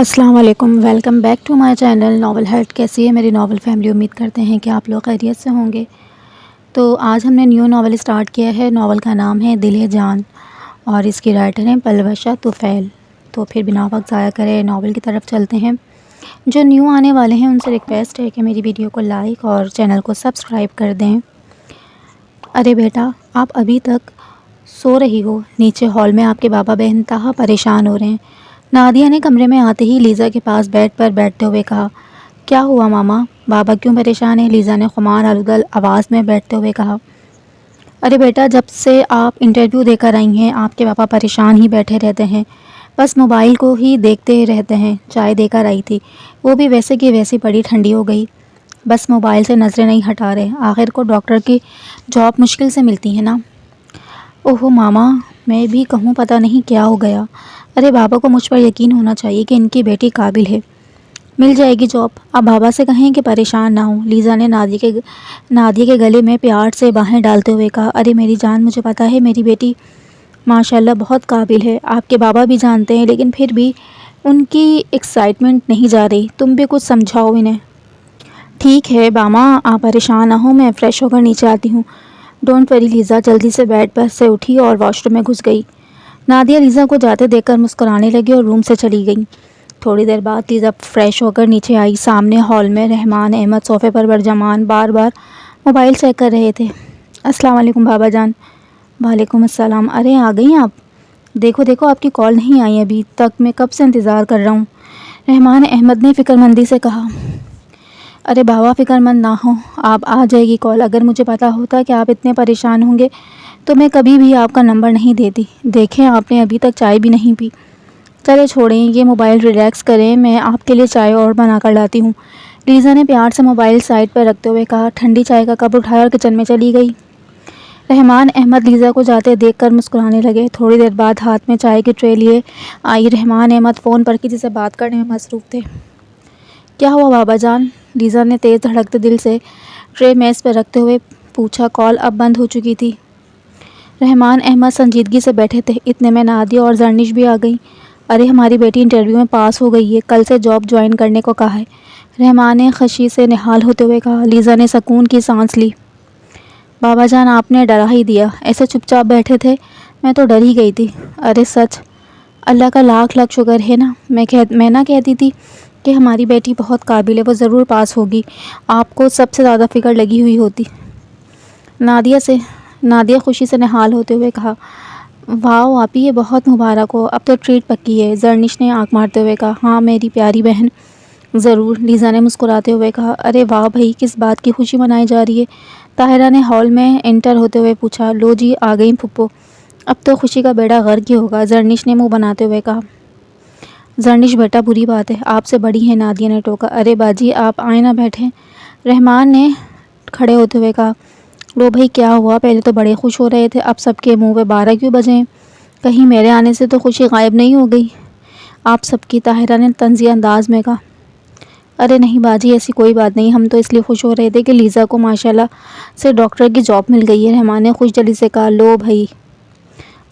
السلام علیکم، welcome back to my channel novel hurt. کیسی ہے میری ناول فیملی؟ امید کرتے ہیں کہ آپ لوگ خیریت سے ہوں گے۔ تو آج ہم نے نیو ناول اسٹارٹ کیا ہے۔ ناول کا نام ہے دل ہے جان اور اس کی رائٹر ہیں پلوشا طفیل۔ تو پھر بنا وقت ضائع کرے ناول کی طرف چلتے ہیں۔ جو نیو آنے والے ہیں ان سے ریکویسٹ ہے کہ میری ویڈیو کو لائک اور چینل کو سبسکرائب کر دیں۔ ارے بیٹا، آپ ابھی تک سو رہی ہو؟ نیچے ہال میں آپ کے بابا بے انتہا پریشان ہو رہے ہیں۔ نادیہ نے کمرے میں آتے ہی لیزا کے پاس بیڈ پر بیٹھتے ہوئے کہا۔ کیا ہوا ماما؟ بابا کیوں پریشان ہیں؟ لیزا نے خمار آلودہ آواز میں بیٹھتے ہوئے کہا۔ ارے بیٹا، جب سے آپ انٹرویو دے کر آئی ہیں آپ کے پاپا پریشان ہی بیٹھے رہتے ہیں، بس موبائل کو ہی دیکھتے رہتے ہیں۔ چائے دے کر آئی تھی، وہ بھی ویسے کی ویسی پڑی ٹھنڈی ہو گئی۔ بس موبائل سے نظریں نہیں ہٹا رہے۔ آخر کو ڈاکٹر کی جاب مشکل سے ملتی ہے نا۔ اوہو ماما، میں بھی کہوں پتہ نہیں کیا ہو گیا۔ ارے بابا کو مجھ پر یقین ہونا چاہیے کہ ان کی بیٹی قابل ہے، مل جائے گی جاب۔ اب بابا سے کہیں کہ پریشان نہ ہوں۔ لیزا نے نادیہ کے گلے میں پیار سے باہیں ڈالتے ہوئے کہا۔ ارے میری جان، مجھے پتا ہے میری بیٹی ماشاءاللہ بہت قابل ہے، آپ کے بابا بھی جانتے ہیں، لیکن پھر بھی ان کی ایکسائٹمنٹ نہیں جا رہی۔ تم بھی کچھ سمجھاؤ انہیں۔ ٹھیک ہے باما، آپ پریشان نہ ہوں، میں فریش ہو کر نیچے آتی ہوں۔ ڈونٹ وری لیزا جلدی سے بیڈ پر سے اٹھی اور واش روم میں گھس گئی۔ نادیہ لیزا کو جاتے دیکھ کر مسکرانے لگی اور روم سے چلی گئی۔ تھوڑی دیر بعد لیزا فریش ہو کر نیچے آئی۔ سامنے ہال میں رحمان احمد صوفے پر برجمان بار بار موبائل چیک کر رہے تھے۔ السلام علیکم بابا جان۔ وعلیکم السلام۔ ارے آ گئی آپ؟ دیکھو آپ کی کال نہیں آئی ابھی تک، میں کب سے انتظار کر رہا ہوں، رحمان احمد نے فکر مندی سے کہا۔ ارے بابا فکر مند نہ ہو، آپ آ جائے گی کال۔ اگر مجھے پتا ہوتا کہ آپ اتنے پریشان ہوں گے تو میں کبھی بھی آپ کا نمبر نہیں دیتی۔ دیکھیں آپ نے ابھی تک چائے بھی نہیں پی۔ چلے چھوڑیں یہ موبائل، ریلیکس کریں، میں آپ کے لیے چائے اور بنا کر لاتی ہوں، لیزا نے پیار سے موبائل سائڈ پر رکھتے ہوئے کہا۔ ٹھنڈی چائے کا کپ اٹھایا اور کچن میں چلی گئی۔ رحمان احمد لیزا کو جاتے دیکھ کر مسکرانے لگے۔ تھوڑی دیر بعد ہاتھ میں چائے کی ٹرے لیے آئی۔ رحمان احمد فون پر کسی سے بات کرنے میں مصروف تھے۔ کیا ہوا بابا جان؟ لیزا نے تیز دھڑکتے دل سے ٹرے میز پر رکھتے ہوئے پوچھا۔ کال اب بند ہو چکی تھی۔ رحمان احمد سنجیدگی سے بیٹھے تھے۔ اتنے میں نادیہ اور زرنش بھی آ گئی۔ ارے ہماری بیٹی انٹرویو میں پاس ہو گئی ہے، کل سے جاب جوائن کرنے کو کہا ہے، رحمان نے خوشی سے نہال ہوتے ہوئے کہا۔ لیزا نے سکون کی سانس لی۔ بابا جان آپ نے ڈرا ہی دیا، ایسے چپ چاپ بیٹھے تھے، میں تو ڈر ہی گئی تھی۔ ارے سچ؟ اللہ کا لاکھ لاکھ شکر ہے نا، میں نہ کہتی تھی کہ ہماری بیٹی بہت قابل ہے، وہ ضرور پاس ہوگی، آپ کو سب سے زیادہ فکر لگی ہوئی ہوتی۔ نادیہ خوشی سے نہال ہوتے ہوئے کہا۔ واو آپی، یہ بہت مبارک ہو، اب تو ٹریٹ پکی ہے، زرنش نے آنکھ مارتے ہوئے کہا۔ ہاں میری پیاری بہن، ضرور، لیزا نے مسکراتے ہوئے کہا۔ ارے واہ بھائی، کس بات کی خوشی منائی جا رہی ہے؟ طاہرہ نے ہال میں انٹر ہوتے ہوئے پوچھا۔ لو جی آ گئی پھپھو، اب تو خوشی کا بیڑا غرق ہی ہوگا، زرنش نے منہ بناتے ہوئے کہا۔ زرنش بیٹا بری بات ہے، آپ سے بڑی ہیں، نادیہ نے ٹوکا۔ ارے باجی آپ آئیں نہ بیٹھیں، رحمان نے کھڑے ہوتے ہوئے کہا۔ لو بھائی کیا ہوا؟ پہلے تو بڑے خوش ہو رہے تھے، اب سب کے منہ پہ 12 کیوں بجے ہیں؟ کہیں میرے آنے سے تو خوشی غائب نہیں ہو گئی آپ سب کی؟ طاہرہ نے طنزیہ انداز میں کہا۔ ارے نہیں باجی، ایسی کوئی بات نہیں، ہم تو اس لیے خوش ہو رہے تھے کہ لیزا کو ماشاءاللہ سے ڈاکٹر کی جاب مل گئی ہے، رحمان نے خوش دلی سے کہا۔ لو بھائی،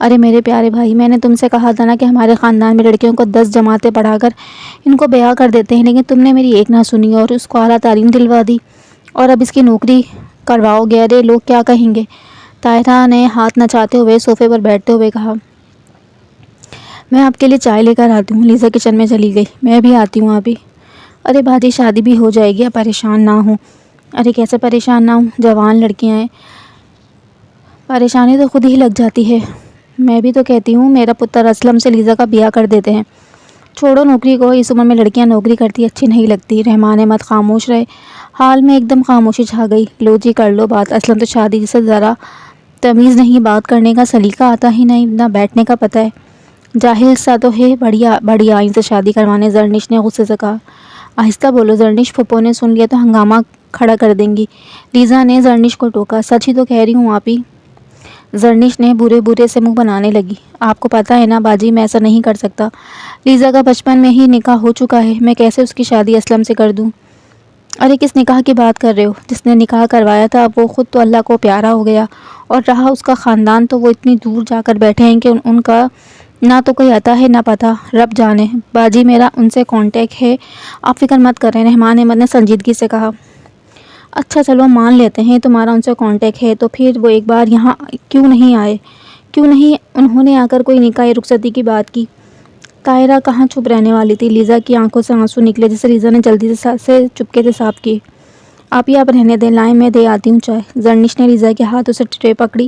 ارے میرے پیارے بھائی، میں نے تم سے کہا تھا نا کہ ہمارے خاندان میں لڑکیوں کو 10 جماعتیں پڑھا کر ان کو بیاہ کر دیتے ہیں، لیکن تم نے میری ایک نہ سنی اور اس کو اعلیٰ تعلیم دلوا دی، اور اب اس کی نوکری کرواؤ گے، ارے لوگ کیا کہیں گے؟ طاہرہ نے ہاتھ نچاتے ہوئے صوفے پر بیٹھتے ہوئے کہا۔ میں آپ کے لیے چائے لے کر آتی ہوں، لیزا کچن میں چلی گئی۔ میں بھی آتی ہوں ابھی۔ ارے باجی شادی بھی ہو جائے گی، اب پریشان نہ ہوں۔ ارے کیسے پریشان نہ ہوں، جوان لڑکیاں ہیں، پریشانی تو خود ہی لگ جاتی ہے۔ میں بھی تو کہتی ہوں میرا پتر اسلم سے لیزا کا بیاہ کر دیتے ہیں۔ چھوڑو نوکری کو، اس عمر میں لڑکیاں نوکری کرتی اچھی نہیں لگتی۔ رحمان احمد خاموش رہے۔ حال میں ایک دم خاموشی چھا گئی۔ لو جی کر لو بات، اسلم تو شادی سے ذرا تمیز نہیں، بات کرنے کا سلیقہ آتا ہی نہیں، نہ بیٹھنے کا پتہ ہے، جاہل سا تو ہے، بڑی آئین سے شادی کروانے، زرنش نے غصے سے کہا۔ آہستہ بولو زرنش، پھپھو نے سن لیا تو ہنگامہ کھڑا کر دیں گی، لیزا نے زرنش کو ٹوکا۔ سچ ہی تو کہہ رہی ہوں آپی، زرنش نے برے سے منہ بنانے لگی۔ آپ کو پتہ ہے نا باجی، میں ایسا نہیں کر سکتا، لیزا کا بچپن میں ہی نکاح ہو چکا ہے، میں کیسے اس کی شادی اسلم سے کر دوں؟ ارے کس نکاح کی بات کر رہے ہو؟ جس نے نکاح کروایا تھا وہ خود تو اللہ کو پیارا ہو گیا، اور رہا اس کا خاندان تو وہ اتنی دور جا کر بیٹھے ہیں کہ ان کا نہ تو کوئی عطا ہے نہ پتہ، رب جانے۔ باجی میرا ان سے کانٹیکٹ ہے، آپ فکر مت کریں، رحمان احمد نے سنجیدگی سے کہا۔ اچھا چلو مان لیتے ہیں تمہارا ان سے کانٹیکٹ ہے، تو پھر وہ ایک بار یہاں کیوں نہیں آئے؟ کیوں نہیں انہوں نے آ کر کوئی نکاح یا رخصتی کی بات کی؟ طاہرہ کہاں چپ رہنے والی تھی، لیزا کی آنکھوں سے آنسو نکلے جسے لیزا نے جلدی سے چپکے سے صاف کیے۔ آپ ہی آپ رہنے دیں، لائیں میں دے آتی ہوں چائے۔ زرنش نے لیزا کے ہاتھوں سے ٹرے پکڑی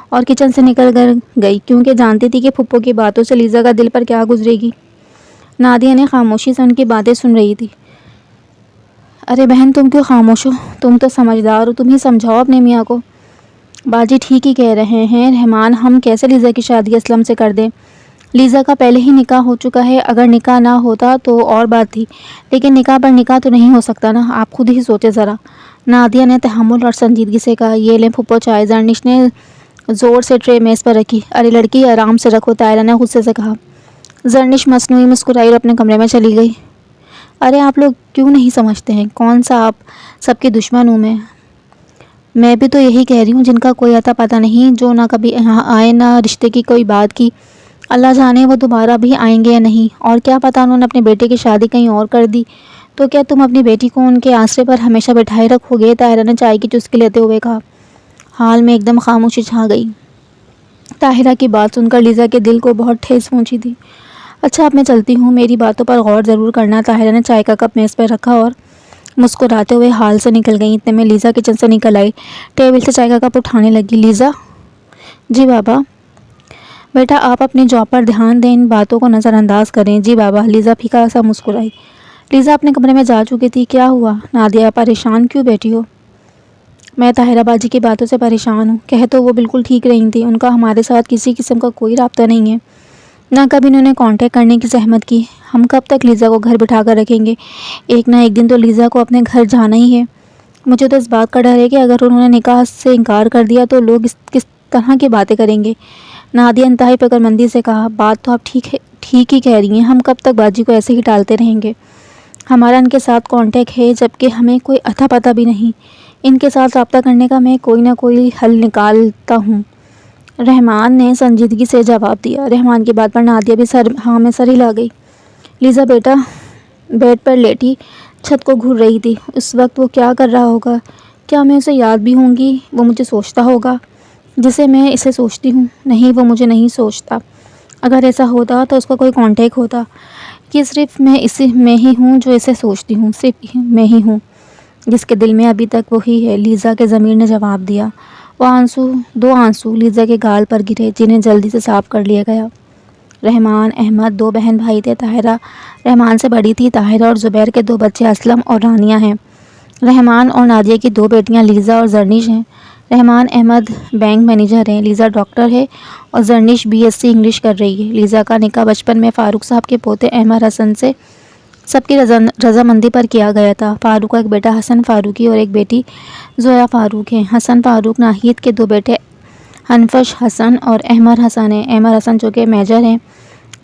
اور کچن سے نکل کر گئی، کیونکہ جانتی تھی کہ پھپھو کی باتوں سے لیزا کا دل پر کیا گزرے گی۔ نادیہ نے خاموشی سے ان کی باتیں سن رہی تھی۔ ارے بہن تم کیوں خاموش ہو؟ تم تو سمجھدار ہو، تم ہی سمجھاؤ اپنے میاں کو۔ باجی ٹھیک ہی کہہ رہے ہیں رحمان، ہم کیسے لیزا کی شادی اسلم سے کر دیں؟ لیزا کا پہلے ہی نکاح ہو چکا ہے، اگر نکاح نہ ہوتا تو اور بات تھی، لیکن نکاح پر نکاح تو نہیں ہو سکتا نا، آپ خود ہی سوچے ذرا۔ نادیہ نے تحمل اور سنجیدگی سے کہا۔ یہ لیں پھپھو چائے۔ زرنش نے زور سے ٹرے میز پر رکھی۔ ارے لڑکی آرام سے رکھو، طاہرہ نے غصے سے کہا۔ زرنش مصنوعی مسکرائی اور اپنے کمرے میں چلی گئی۔ ارے آپ لوگ کیوں نہیں سمجھتے ہیں؟ کون سا آپ سب کی دشمن ہوں میں بھی تو یہی کہہ رہی ہوں، جن کا کوئی عطا پتہ نہیں، جو نہ کبھی یہاں آئے نہ رشتے کی کوئی بات کی، اللہ جانے وہ دوبارہ بھی آئیں گے یا نہیں، اور کیا پتہ انہوں نے اپنے بیٹے کی شادی کہیں اور کر دی تو کیا تم اپنی بیٹی کو ان کے آسرے پر ہمیشہ بٹھائے رکھو گے؟ طاہرہ نے چائے کی چسکی لیتے ہوئے کہا۔ حال میں ایک دم خاموشی چھا گئی۔ طاہرہ کی بات سن کر لیزا کے دل کو بہت ٹھیس پہنچی تھی۔ اچھا اب میں چلتی ہوں، میری باتوں پر غور ضرور کرنا۔ طاہرہ نے چائے کا کپ میز پر رکھا اور مسکراتے ہوئے حال سے نکل گئی۔ اتنے میں لیزا کچن سے نکل آئی، ٹیبل سے چائے کا کپ اٹھانے لگی۔ لیزا؟ جی بابا؟ بیٹا آپ اپنی جاب پر دھیان دیں، ان باتوں کو نظر انداز کریں۔ جی بابا۔ لیزا پھیکا سا مسکرائی۔ لیزا اپنے کمرے میں جا چکی تھی۔ کیا ہوا نادیہ، پریشان کیوں بیٹھی ہو؟ میں طاہرہ باجی کی باتوں سے پریشان ہوں، کہہ تو وہ بالکل ٹھیک رہی تھیں، ان کا ہمارے ساتھ کسی قسم کا کوئی رابطہ نہیں ہے، نہ کبھی انہوں نے کانٹیکٹ کرنے کی زحمت کی۔ ہم کب تک لیزا کو گھر بٹھا کر رکھیں گے؟ ایک نہ ایک دن تو لیزا کو اپنے گھر جانا ہی ہے۔ مجھے تو اس بات کا ڈر ہے کہ اگر انہوں نے نکاح سے انکار کر دیا تو لوگ کس طرح کی باتیں کریں گے۔ نادیہ انتہائی فکرمندی سے کہا۔ بات تو آپ ٹھیک ہی کہہ رہی ہیں، ہم کب تک باجی کو ایسے ہی ٹالتے رہیں گے؟ ہمارا ان کے ساتھ کانٹیکٹ ہے، جبکہ ہمیں کوئی اتا پتہ بھی نہیں۔ ان کے ساتھ رابطہ کرنے کا میں کوئی نہ کوئی حل نکالتا ہوں۔ رحمان نے سنجیدگی سے جواب دیا۔ رحمان کی بات پر نادیہ بھی ہاں میں سر ہلا گئی۔ لیزا بیٹا بیڈ پر لیٹی چھت کو گھور رہی تھی۔ اس وقت وہ کیا کر رہا ہوگا؟ کیا میں اسے یاد بھی ہوں گی؟ وہ مجھے سوچتا ہوگا جسے میں اسے سوچتی ہوں؟ نہیں، وہ مجھے نہیں سوچتا۔ اگر ایسا ہوتا تو اس کا کوئی کانٹیکٹ ہوتا۔ یہ صرف میں ہی ہوں جو اسے سوچتی ہوں، صرف میں ہی ہوں جس کے دل میں ابھی تک وہی ہے، لیزا کے ضمیر نے جواب دیا۔ دو آنسو لیزا کے گال پر گرے، جنہیں جلدی سے صاف کر لیا گیا۔ رحمان احمد دو بہن بھائی تھے۔ طاہرہ رحمان سے بڑی تھی۔ طاہرہ اور زبیر کے دو بچے اسلم اور رانیہ ہیں۔ رحمان اور نادیہ کی دو بیٹیاں لیزا اور زرنش ہیں۔ رحمان احمد بینک مینیجر ہیں، لیزا ڈاکٹر ہے اور زرنش BSc انگلش کر رہی ہے۔ لیزا کا نکاح بچپن میں فاروق صاحب کے پوتے احمد حسن سے سب کی رضامندی پر کیا گیا تھا۔ فاروق کا ایک بیٹا حسن فاروقی اور ایک بیٹی زویا فاروق ہے۔ حسن فاروق ناہید کے دو بیٹے انفش حسن اور احمد حسن ہیں۔ احمد حسن جو کہ میجر ہیں،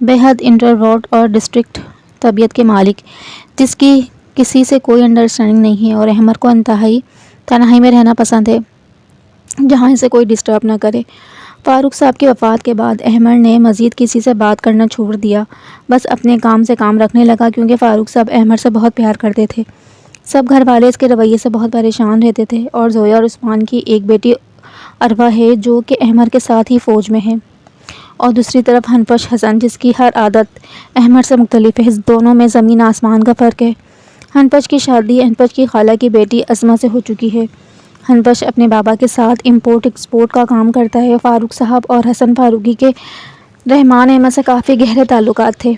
بے حد انٹروورٹ اور ڈسٹرکٹ طبیعت کے مالک، جس کی کسی سے کوئی انڈرسٹینڈنگ نہیں ہے، اور احمد کو تنہائی میں رہنا پسند ہے، جہاں اسے کوئی ڈسٹرب نہ کرے۔ فاروق صاحب کی وفات کے بعد احمد نے مزید کسی سے بات کرنا چھوڑ دیا، بس اپنے کام سے کام رکھنے لگا، کیونکہ فاروق صاحب احمد سے بہت پیار کرتے تھے۔ سب گھر والے اس کے رویے سے بہت پریشان رہتے تھے، اور زویا اور عثمان کی ایک بیٹی عروہ ہے جو کہ احمد کے ساتھ ہی فوج میں ہے، اور دوسری طرف انفش حسن جس کی ہر عادت احمد سے مختلف ہے۔ اس دونوں میں زمین آسمان کا فرق ہے۔ انفش کی شادی انفش کی خالہ کی بیٹی عظمہ سے ہو چکی ہے۔ انفش اپنے بابا کے ساتھ امپورٹ ایکسپورٹ کا کام کرتا ہے۔ فاروق صاحب اور حسن فاروقی کے رحمان احمد سے کافی گہرے تعلقات تھے،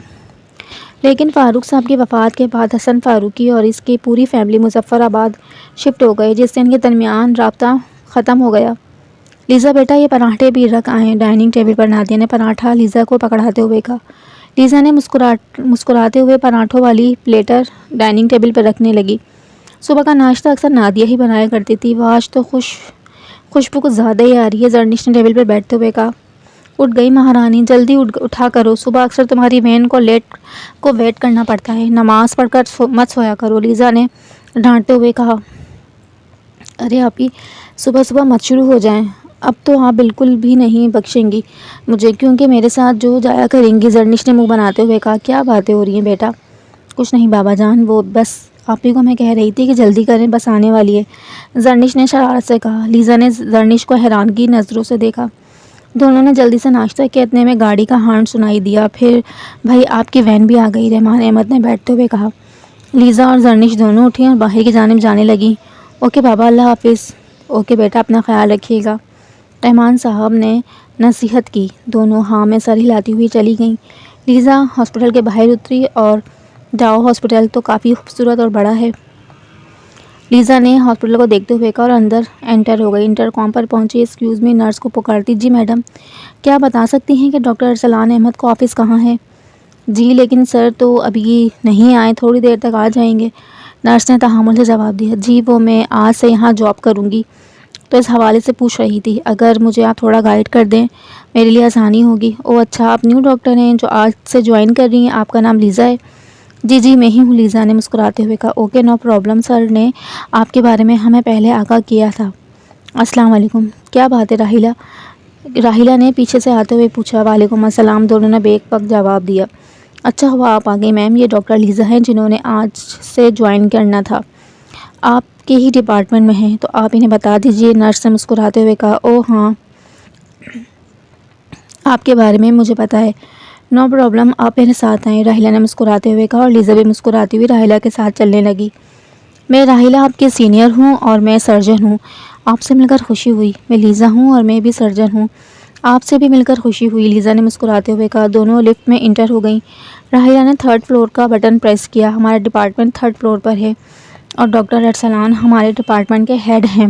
لیکن فاروق صاحب کی وفات کے بعد حسن فاروقی اور اس کی پوری فیملی مظفر آباد شفٹ ہو گئے، جس سے ان کے درمیان رابطہ ختم ہو گیا۔ لیزا بیٹا یہ پراٹھے بھی رکھ آئیں۔ ڈائننگ ٹیبل پر نادیہ نے پراٹھا لیزا کو پکڑاتے ہوئے کہا۔ لیزا نے مسکراتے ہوئے پراٹھوں والی پلیٹر ڈائننگ ٹیبل پر رکھنے لگی۔ صبح کا ناشتہ اکثر نادیہ ہی بنایا کرتی تھی، وہ آج تو خوشبو کچھ زیادہ ہی آ رہی ہے۔ زرنش نے ٹیبل پر بیٹھتے ہوئے کہا۔ اٹھ گئی مہارانی، جلدی اٹھا کرو، صبح اکثر تمہاری وین کو ویٹ کرنا پڑتا ہے، نماز پڑھ کر مت سویا کرو، لیزا نے ڈانٹتے ہوئے کہا۔ ارے آپی صبح صبح مت شروع ہو جائیں، اب تو آپ بالکل بھی نہیں بخشیں گی مجھے، کیونکہ میرے ساتھ جو جایا کریں گی۔ زرنش نے منہ بناتے ہوئے کہا۔ کیا باتیں ہو رہی ہیں بیٹا؟ کچھ نہیں بابا جان، وہ بس آپ ہی کو میں کہہ رہی تھی کہ جلدی کریں، بس آنے والی ہے، زرنش نے شرارت سے کہا۔ لیزا نے زرنش کو حیرانگی نظروں سے دیکھا۔ دونوں نے جلدی سے ناشتہ کیا، اتنے میں گاڑی کا ہارن سنائی دیا۔ پھر بھائی آپ کی وین بھی آ گئی، رحمان احمد نے بیٹھتے ہوئے کہا۔ لیزا اور زرنش دونوں اٹھیں اور باہر کی جانب جانے لگیں۔ اوکے بابا، اللہ حافظ۔ اوکے بیٹا، اپنا خیال رکھیے گا، رحمان صاحب نے نصیحت کی۔ دونوں ہاں میں سر ہلاتی ہوئی چلی گئیں۔ لیزا ہاسپٹل کے باہر اتری اور ڈاؤ ہاسپٹل تو کافی خوبصورت اور بڑا ہے، لیزا نے ہاسپٹل کو دیکھتے ہوئے کہا اور اندر انٹر ہو گئی۔ انٹر کام پر پہنچی، ایکسکیوز می، نرس کو پکارتی۔ جی میڈم، کیا بتا سکتی ہیں کہ ڈاکٹر ارسلان احمد کا آفس کہاں ہے؟ جی لیکن سر تو ابھی نہیں آئے، تھوڑی دیر تک آ جائیں گے، نرس نے تحمل سے جواب دیا۔ جی وہ میں آج سے یہاں جاب کروں گی تو اس حوالے سے پوچھ رہی تھی، اگر مجھے آپ تھوڑا گائیڈ کر دیں میرے لیے آسانی ہوگی۔ او اچھا، آپ نیو ڈاکٹر ہیں جو آج سے جوائن کر رہی ہیں، آپ کا نام لیزا ہے؟ جی جی میں ہی ہوں، لیزا نے مسکراتے ہوئے کہا۔ اوکے نو پرابلم، سر نے آپ کے بارے میں ہمیں پہلے آگاہ کیا تھا۔ السلام علیکم۔ کیا بات ہے راحیلہ نے پیچھے سے آتے ہوئے پوچھا۔ وعلیکم السلام، دونوں نے بیک وقت جواب دیا۔ اچھا ہوا آپ آ گئی میم، یہ ڈاکٹر لیزا ہیں جنہوں نے آج سے جوائن کرنا تھا، آپ کے ہی ڈپارٹمنٹ میں ہیں، تو آپ انہیں بتا دیجیے، نرس نے مسکراتے ہوئے کہا۔ او ہاں، آپ کے بارے میں مجھے پتا ہے، نو پرابلم، آپ میرے ساتھ آئیں، راحیلہ نے مسکراتے ہوئے کہا اور لیزا بھی مسکراتی ہوئی راحیلہ کے ساتھ چلنے لگی۔ میں راحیلہ آپ کے سینئر ہوں اور میں سرجن ہوں، آپ سے مل کر خوشی ہوئی۔ میں لیزا ہوں اور میں بھی سرجن ہوں، آپ سے بھی مل کر خوشی ہوئی، لیزا نے مسکراتے ہوئے کہا۔ دونوں لفٹ میں انٹر ہو گئیں۔ راحیلہ نے 3rd فلور کا بٹن پریس کیا۔ ہمارا ڈپارٹمنٹ 3rd فلور پر ہے اور ڈاکٹر ارسلان ہمارے ڈپارٹمنٹ کے ہیڈ ہیں۔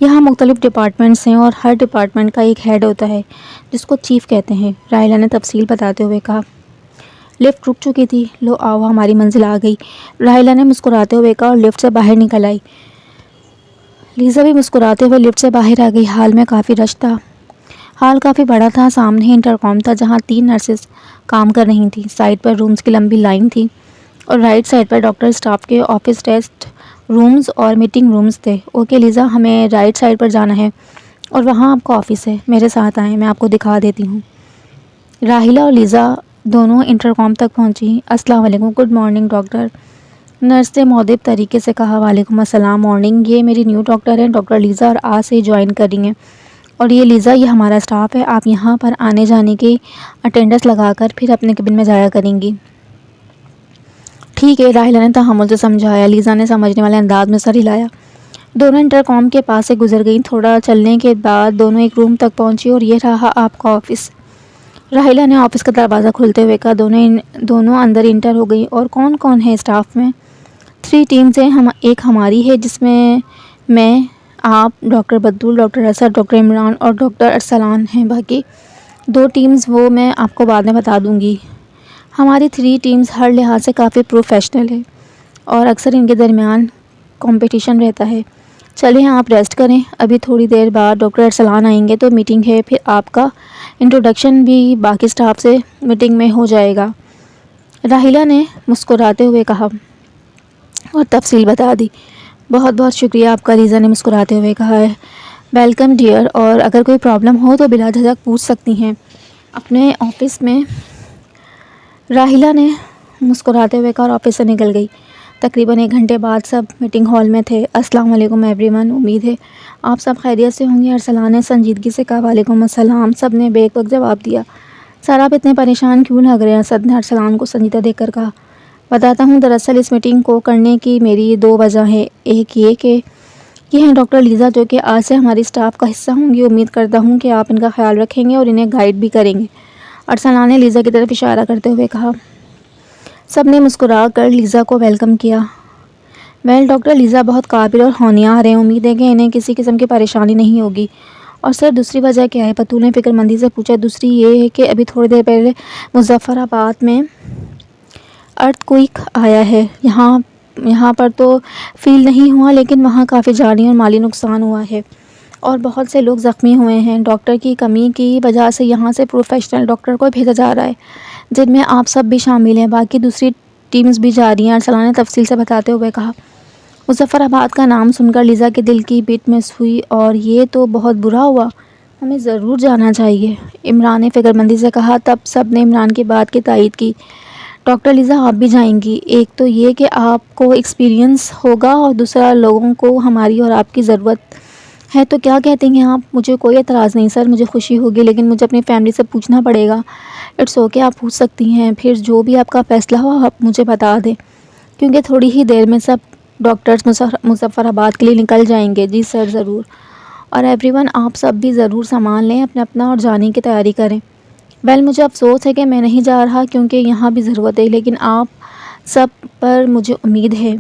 یہاں مختلف ڈپارٹمنٹس ہیں اور ہر ڈپارٹمنٹ کا ایک ہیڈ ہوتا ہے جس کو چیف کہتے ہیں، راحیلہ نے تفصیل بتاتے ہوئے کہا۔ لفٹ رک چکی تھی۔ لو آؤ، ہماری منزل آ گئی، راحیلہ نے مسکراتے ہوئے کہا اور لفٹ سے باہر نکل آئی۔ لیزا بھی مسکراتے ہوئے لفٹ سے باہر آ گئی۔ ہال میں کافی رش تھا، ہال کافی بڑا تھا، سامنے انٹرکام تھا جہاں 3 نرسز کام کر رہی تھیں، سائڈ پر رومز کی لمبی لائن تھی اور رائٹ سائڈ پر ڈاکٹر اسٹاف کے آفس، ٹیسٹ رومز اور میٹنگ رومز تھے۔ اوکے لیزا، ہمیں رائٹ سائڈ پر جانا ہے اور وہاں آپ کا آفس ہے، میرے ساتھ آئیں، میں آپ کو دکھا دیتی ہوں۔ راحیلہ اور لیزا دونوں انٹرکام تک پہنچی۔ السلام علیکم، گڈ مارننگ ڈاکٹر، نرس نے مؤدب طریقے سے کہا۔ وعلیکم السلام، مارننگ، یہ میری نیو ڈاکٹر ہیں ڈاکٹر لیزا اور آج سے جوائن کر رہی ہیں، اور یہ لیزا، یہ ہمارا اسٹاف ہے، آپ یہاں پر آنے جانے کی اٹینڈنس لگا کر پھر اپنے کیبن میں جایا کریں گی۔ ٹھیک ہے، راحیلہ نے تحمل سے سمجھایا۔ لیزا نے سمجھنے والے انداز میں سر ہلایا۔ دونوں انٹرکام کے پاس سے گزر گئیں۔ تھوڑا چلنے کے بعد دونوں ایک روم تک پہنچی اور یہ رہا آپ کا آفس، راحیلہ نے آفس کا دروازہ کھولتے ہوئے کہا۔ دونوں اندر انٹر ہو گئی۔ اور کون کون ہے اسٹاف میں؟ 3 ٹیمز ہیں، ایک ہماری ہے جس میں آپ، doctor Batool, doctor Asad, doctor Imran اور ڈاکٹر ارسلان ہیں، باقی 2 ٹیمز وہ میں آپ کو بعد میں بتا دوں گی۔ ہماری 3 ٹیمز ہر لحاظ سے کافی پروفیشنل ہے اور اکثر ان کے درمیان کمپٹیشن رہتا ہے۔ چلیں آپ ریسٹ کریں، ابھی تھوڑی دیر بعد ڈاکٹر ارسلان آئیں گے تو میٹنگ ہے، پھر آپ کا انٹروڈکشن بھی باقی اسٹاف سے میٹنگ میں ہو جائے گا، راحیلہ نے مسکراتے ہوئے کہا اور تفصیل بتا دی۔ بہت بہت شکریہ آپ کا، لیزا نے مسکراتے ہوئے کہا ہے۔ ویلکم ڈیئر، اور اگر کوئی پرابلم ہو تو بلا جھجک پوچھ سکتی ہیں اپنے آفس میں، راحیلہ نے مسکراتے ہوئے کہا اور آفس سے نکل گئی۔ تقریباً 1 گھنٹے بعد سب میٹنگ ہال میں تھے۔ السلام علیکم ایوری ون، امید ہے آپ سب خیریت سے ہوں گے، ارسلان نے سنجیدگی سے کہا۔ وعلیکم السلام، سب نے بیک وقت جواب دیا۔ سر آپ اتنے پریشان کیوں لگ رہے ہیں؟ اسد نے ارسلان کو سنجیدہ دیکھ کر کہا۔ بتاتا ہوں، دراصل اس میٹنگ کو کرنے کی میری 2 وجہ ہیں، ایک یہ کہ یہ ہیں ڈاکٹر لیزا جو کہ آج سے ہماری اسٹاف کا حصہ ہوں گی، امید کرتا ہوں کہ آپ ان کا خیال رکھیں گے اور انہیں گائیڈ بھی کریں گے، ارسلان نے لیزا کی طرف اشارہ کرتے ہوئے کہا۔ سب نے مسکرا کر لیزا کو ویلکم کیا۔ ویل، ڈاکٹر لیزا بہت قابل اور ہونہار ہیں، امید ہے کہ انہیں کسی قسم کی پریشانی نہیں ہوگی۔ اور سر دوسری وجہ کیا ہے؟ بطول نے فکر مندی سے پوچھا۔ دوسری یہ ہے کہ ابھی تھوڑی دیر پہلے مظفر آباد میں ارتھ کوئک آیا ہے، یہاں پر تو فیل نہیں ہوا لیکن وہاں کافی جانی اور مالی نقصان ہوا ہے اور بہت سے لوگ زخمی ہوئے ہیں، ڈاکٹر کی کمی کی وجہ سے یہاں سے پروفیشنل ڈاکٹر کو بھیجا جا رہا ہے جن میں آپ سب بھی شامل ہیں، باقی دوسری ٹیمز بھی جا رہی ہیں، ارسلان نے تفصیل سے بتاتے ہوئے کہا۔ مظفر آباد کا نام سن کر لیزا کے دل کی بیٹ مس ہوئی، اور یہ تو بہت برا ہوا، ہمیں ضرور جانا چاہیے، عمران نے فکر مندی سے کہا۔ تب سب نے عمران کی بات کی تائید کی۔ ڈاکٹر لیزا آپ بھی جائیں گی؟ ایک تو یہ کہ آپ کو ایکسپیرینس ہوگا، اور دوسرا لوگوں کو ہماری اور آپ کی ضرورت ہے۔ تو کیا کہتے ہیں آپ؟ مجھے کوئی اعتراض نہیں سر، مجھے خوشی ہوگی، لیکن مجھے اپنی فیملی سے پوچھنا پڑے گا۔ اٹس اوکے، آپ پوچھ سکتی ہیں، پھر جو بھی آپ کا فیصلہ ہو آپ مجھے بتا دیں، کیونکہ تھوڑی ہی دیر میں سب ڈاکٹرز مظفر آباد کے لیے نکل جائیں گے۔ جی سر ضرور، اور ایوری ون آپ سب بھی ضرور سامان لیں اپنا اور جانے کی تیاری کریں۔ مجھے افسوس ہے کہ میں نہیں جا رہا، کیونکہ یہاں بھی ضرورت ہے، لیکن آپ سب پر مجھے امید ہے۔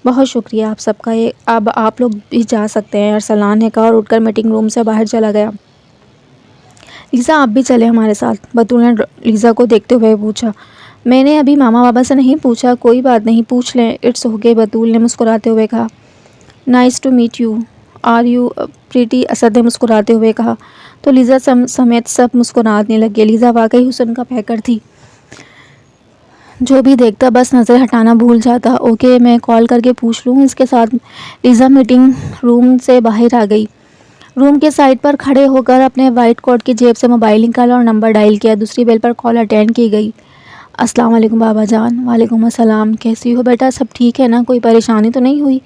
بہت شکریہ آپ سب کا، اب آپ لوگ بھی جا سکتے ہیں، ارسلان نے کہا اور اٹھ کر میٹنگ روم سے باہر چلا گیا۔ لیزا آپ بھی چلیں ہمارے ساتھ، بطول نے لیزا کو دیکھتے ہوئے پوچھا۔ میں نے ابھی ماما بابا سے نہیں پوچھا۔ کوئی بات نہیں، پوچھ لیں۔ اٹس اوکے، بطول نے مسکراتے ہوئے کہا۔ Nice to meet you, are you pretty, Asad نے مسکراتے ہوئے کہا۔ تو لیزا سمیت سب مسکرانے لگے۔ لیزا واقعی حسن کا پیکر تھی، جو بھی دیکھتا بس نظر ہٹانا بھول جاتا۔ اوکے، میں کال کر کے پوچھ لوں۔ اس کے ساتھ لیزا میٹنگ روم سے باہر آ گئی۔ روم کے سائڈ پر کھڑے ہو کر اپنے وائٹ کوٹ کی جیب سے موبائل نکالا اور نمبر ڈائل کیا۔ دوسری بیل پر کال اٹینڈ کی گئی۔ السلام علیکم بابا جان۔ وعلیکم السلام، کیسی ہو بیٹا؟ سب ٹھیک ہے نا؟ کوئی پریشانی تو نہیں ہوئی؟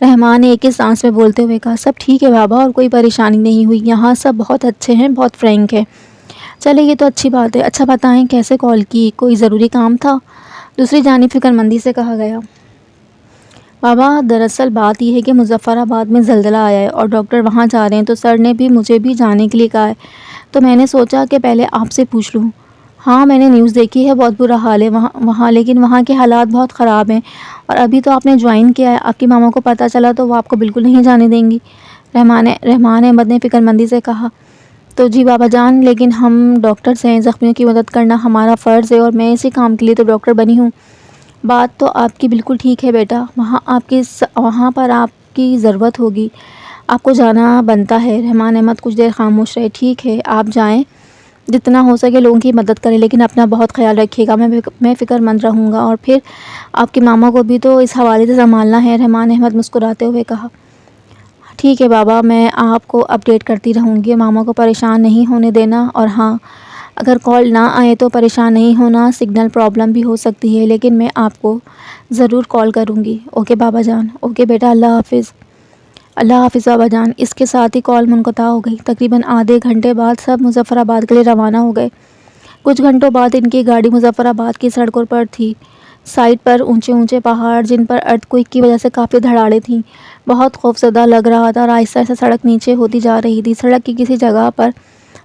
رحمان نے ایک ہی سانس میں بولتے ہوئے کہا۔ سب ٹھیک ہے بابا، اور کوئی پریشانی نہیں ہوئی، یہاں سب بہت اچھے ہیں، بہت فرینک ہے۔ چلے یہ تو اچھی بات ہے۔ اچھا بتائیں کیسے کال کی؟ کوئی ضروری کام تھا؟ دوسری جانب فکر مندی سے کہا گیا۔ بابا دراصل بات یہ ہے کہ مظفر آباد میں زلزلہ آیا ہے اور ڈاکٹر وہاں جا رہے ہیں، تو سر نے بھی مجھے بھی جانے کے لیے کہا ہے، تو میں نے سوچا کہ پہلے آپ سے پوچھ لوں۔ ہاں میں نے نیوز دیکھی ہے، بہت برا حال ہے وہاں، لیکن وہاں کے حالات بہت خراب ہیں، اور ابھی تو آپ نے جوائن کیا ہے، آپ کی ماما کو پتہ چلا تو وہ آپ کو بالکل نہیں جانے دیں گی۔ رحمان احمد نے فکر مندی سے کہا۔ تو جی بابا جان، لیکن ہم ڈاکٹرز ہیں، زخمیوں کی مدد کرنا ہمارا فرض ہے، اور میں اسی کام کے لیے تو ڈاکٹر بنی ہوں۔ بات تو آپ کی بالکل ٹھیک ہے بیٹا، وہاں پر آپ کی ضرورت ہوگی، آپ کو جانا بنتا ہے۔ رحمان احمد کچھ دیر خاموش رہے۔ ٹھیک ہے، آپ جائیں، جتنا ہو سکے لوگوں کی مدد کریں، لیکن اپنا بہت خیال رکھیے گا، میں فکر مند رہوں گا، اور پھر آپ کی ماما کو بھی تو اس حوالے سے سنبھالنا ہے۔ رحمان احمد مسکراتے ہوئے کہا۔ ٹھیک ہے بابا، میں آپ کو اپڈیٹ کرتی رہوں گی، ماما کو پریشان نہیں ہونے دینا، اور ہاں اگر کال نہ آئے تو پریشان نہیں ہونا، سگنل پرابلم بھی ہو سکتی ہے، لیکن میں آپ کو ضرور کال کروں گی۔ اوکے بابا جان۔ اوکے بیٹا، اللہ حافظ۔ اللہ حافظ بابا جان۔ اس کے ساتھ ہی کال منقطع ہو گئی۔ تقریباً آدھے گھنٹے بعد سب مظفر آباد کے لیے روانہ ہو گئے۔ کچھ گھنٹوں بعد ان کی گاڑی مظفر آباد کی سڑکوں پر تھی۔ سائڈ پر اونچے اونچے پہاڑ، جن پر ارتھ کوئک کی وجہ سے کافی دھڑالیں تھیں، بہت خوفزدہ لگ رہا تھا، اور آہستہ آہستہ سڑک نیچے ہوتی جا رہی تھی۔ سڑک کی کسی جگہ پر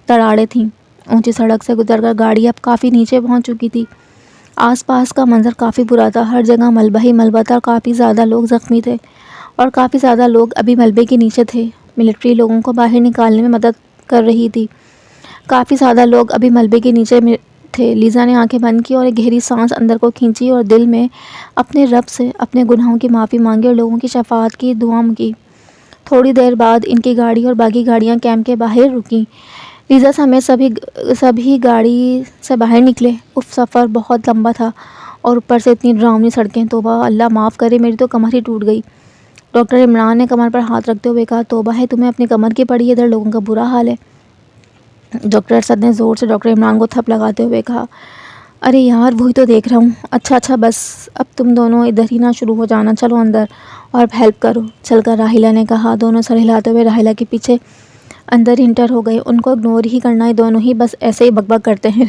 دراڑیں تھیں۔ اونچی سڑک سے گزر کر گاڑی اب کافی نیچے پہنچ چکی تھی۔ آس پاس کا منظر کافی برا تھا، ہر جگہ ملبہ ہی ملبہ تھا، اور کافی زیادہ لوگ زخمی تھے، اور کافی زیادہ لوگ ابھی ملبے کے نیچے تھے۔ ملٹری لوگوں کو باہر نکالنے میں مدد کر رہی تھی۔ کافی زیادہ لوگ ابھی ملبے کے نیچے تھے۔ لیزا نے آنکھیں بند کی اور ایک گہری سانس اندر کو کھینچی، اور دل میں اپنے رب سے اپنے گناہوں کی معافی مانگی اور لوگوں کی شفاعت کی دعا کی۔ تھوڑی دیر بعد ان کی گاڑی اور باقی گاڑیاں کیمپ کے باہر رکیں۔ لیزا سمیت سبھی گاڑی سے باہر نکلے۔ سفر بہت لمبا تھا، اور اوپر سے اتنی ڈراؤنی سڑکیں، توبہ اللہ معاف کرے، میری تو کمر ہی ٹوٹ گئی۔ ڈاکٹر عمران نے کمر پر ہاتھ رکھتے ہوئے کہا۔ توبہ ہے تمہیں اپنی کمر کی پڑی ہے، ادھر لوگوں کا برا حال ہے۔ ڈاکٹر ارشد نے زور سے ڈاکٹر عمران کو تھپ لگاتے ہوئے کہا۔ ارے یار وہی تو دیکھ رہا ہوں۔ اچھا بس اب تم دونوں ادھر ہی نہ شروع ہو جانا، چلو اندر اور ہیلپ کرو چل کر، راحیلہ نے کہا۔ دونوں سر ہلاتے ہوئے راحیلہ کے پیچھے اندر انٹر ہو گئے۔ ان کو اگنور ہی کرنا ہے، دونوں ہی بس ایسے ہی بک بک کرتے ہیں۔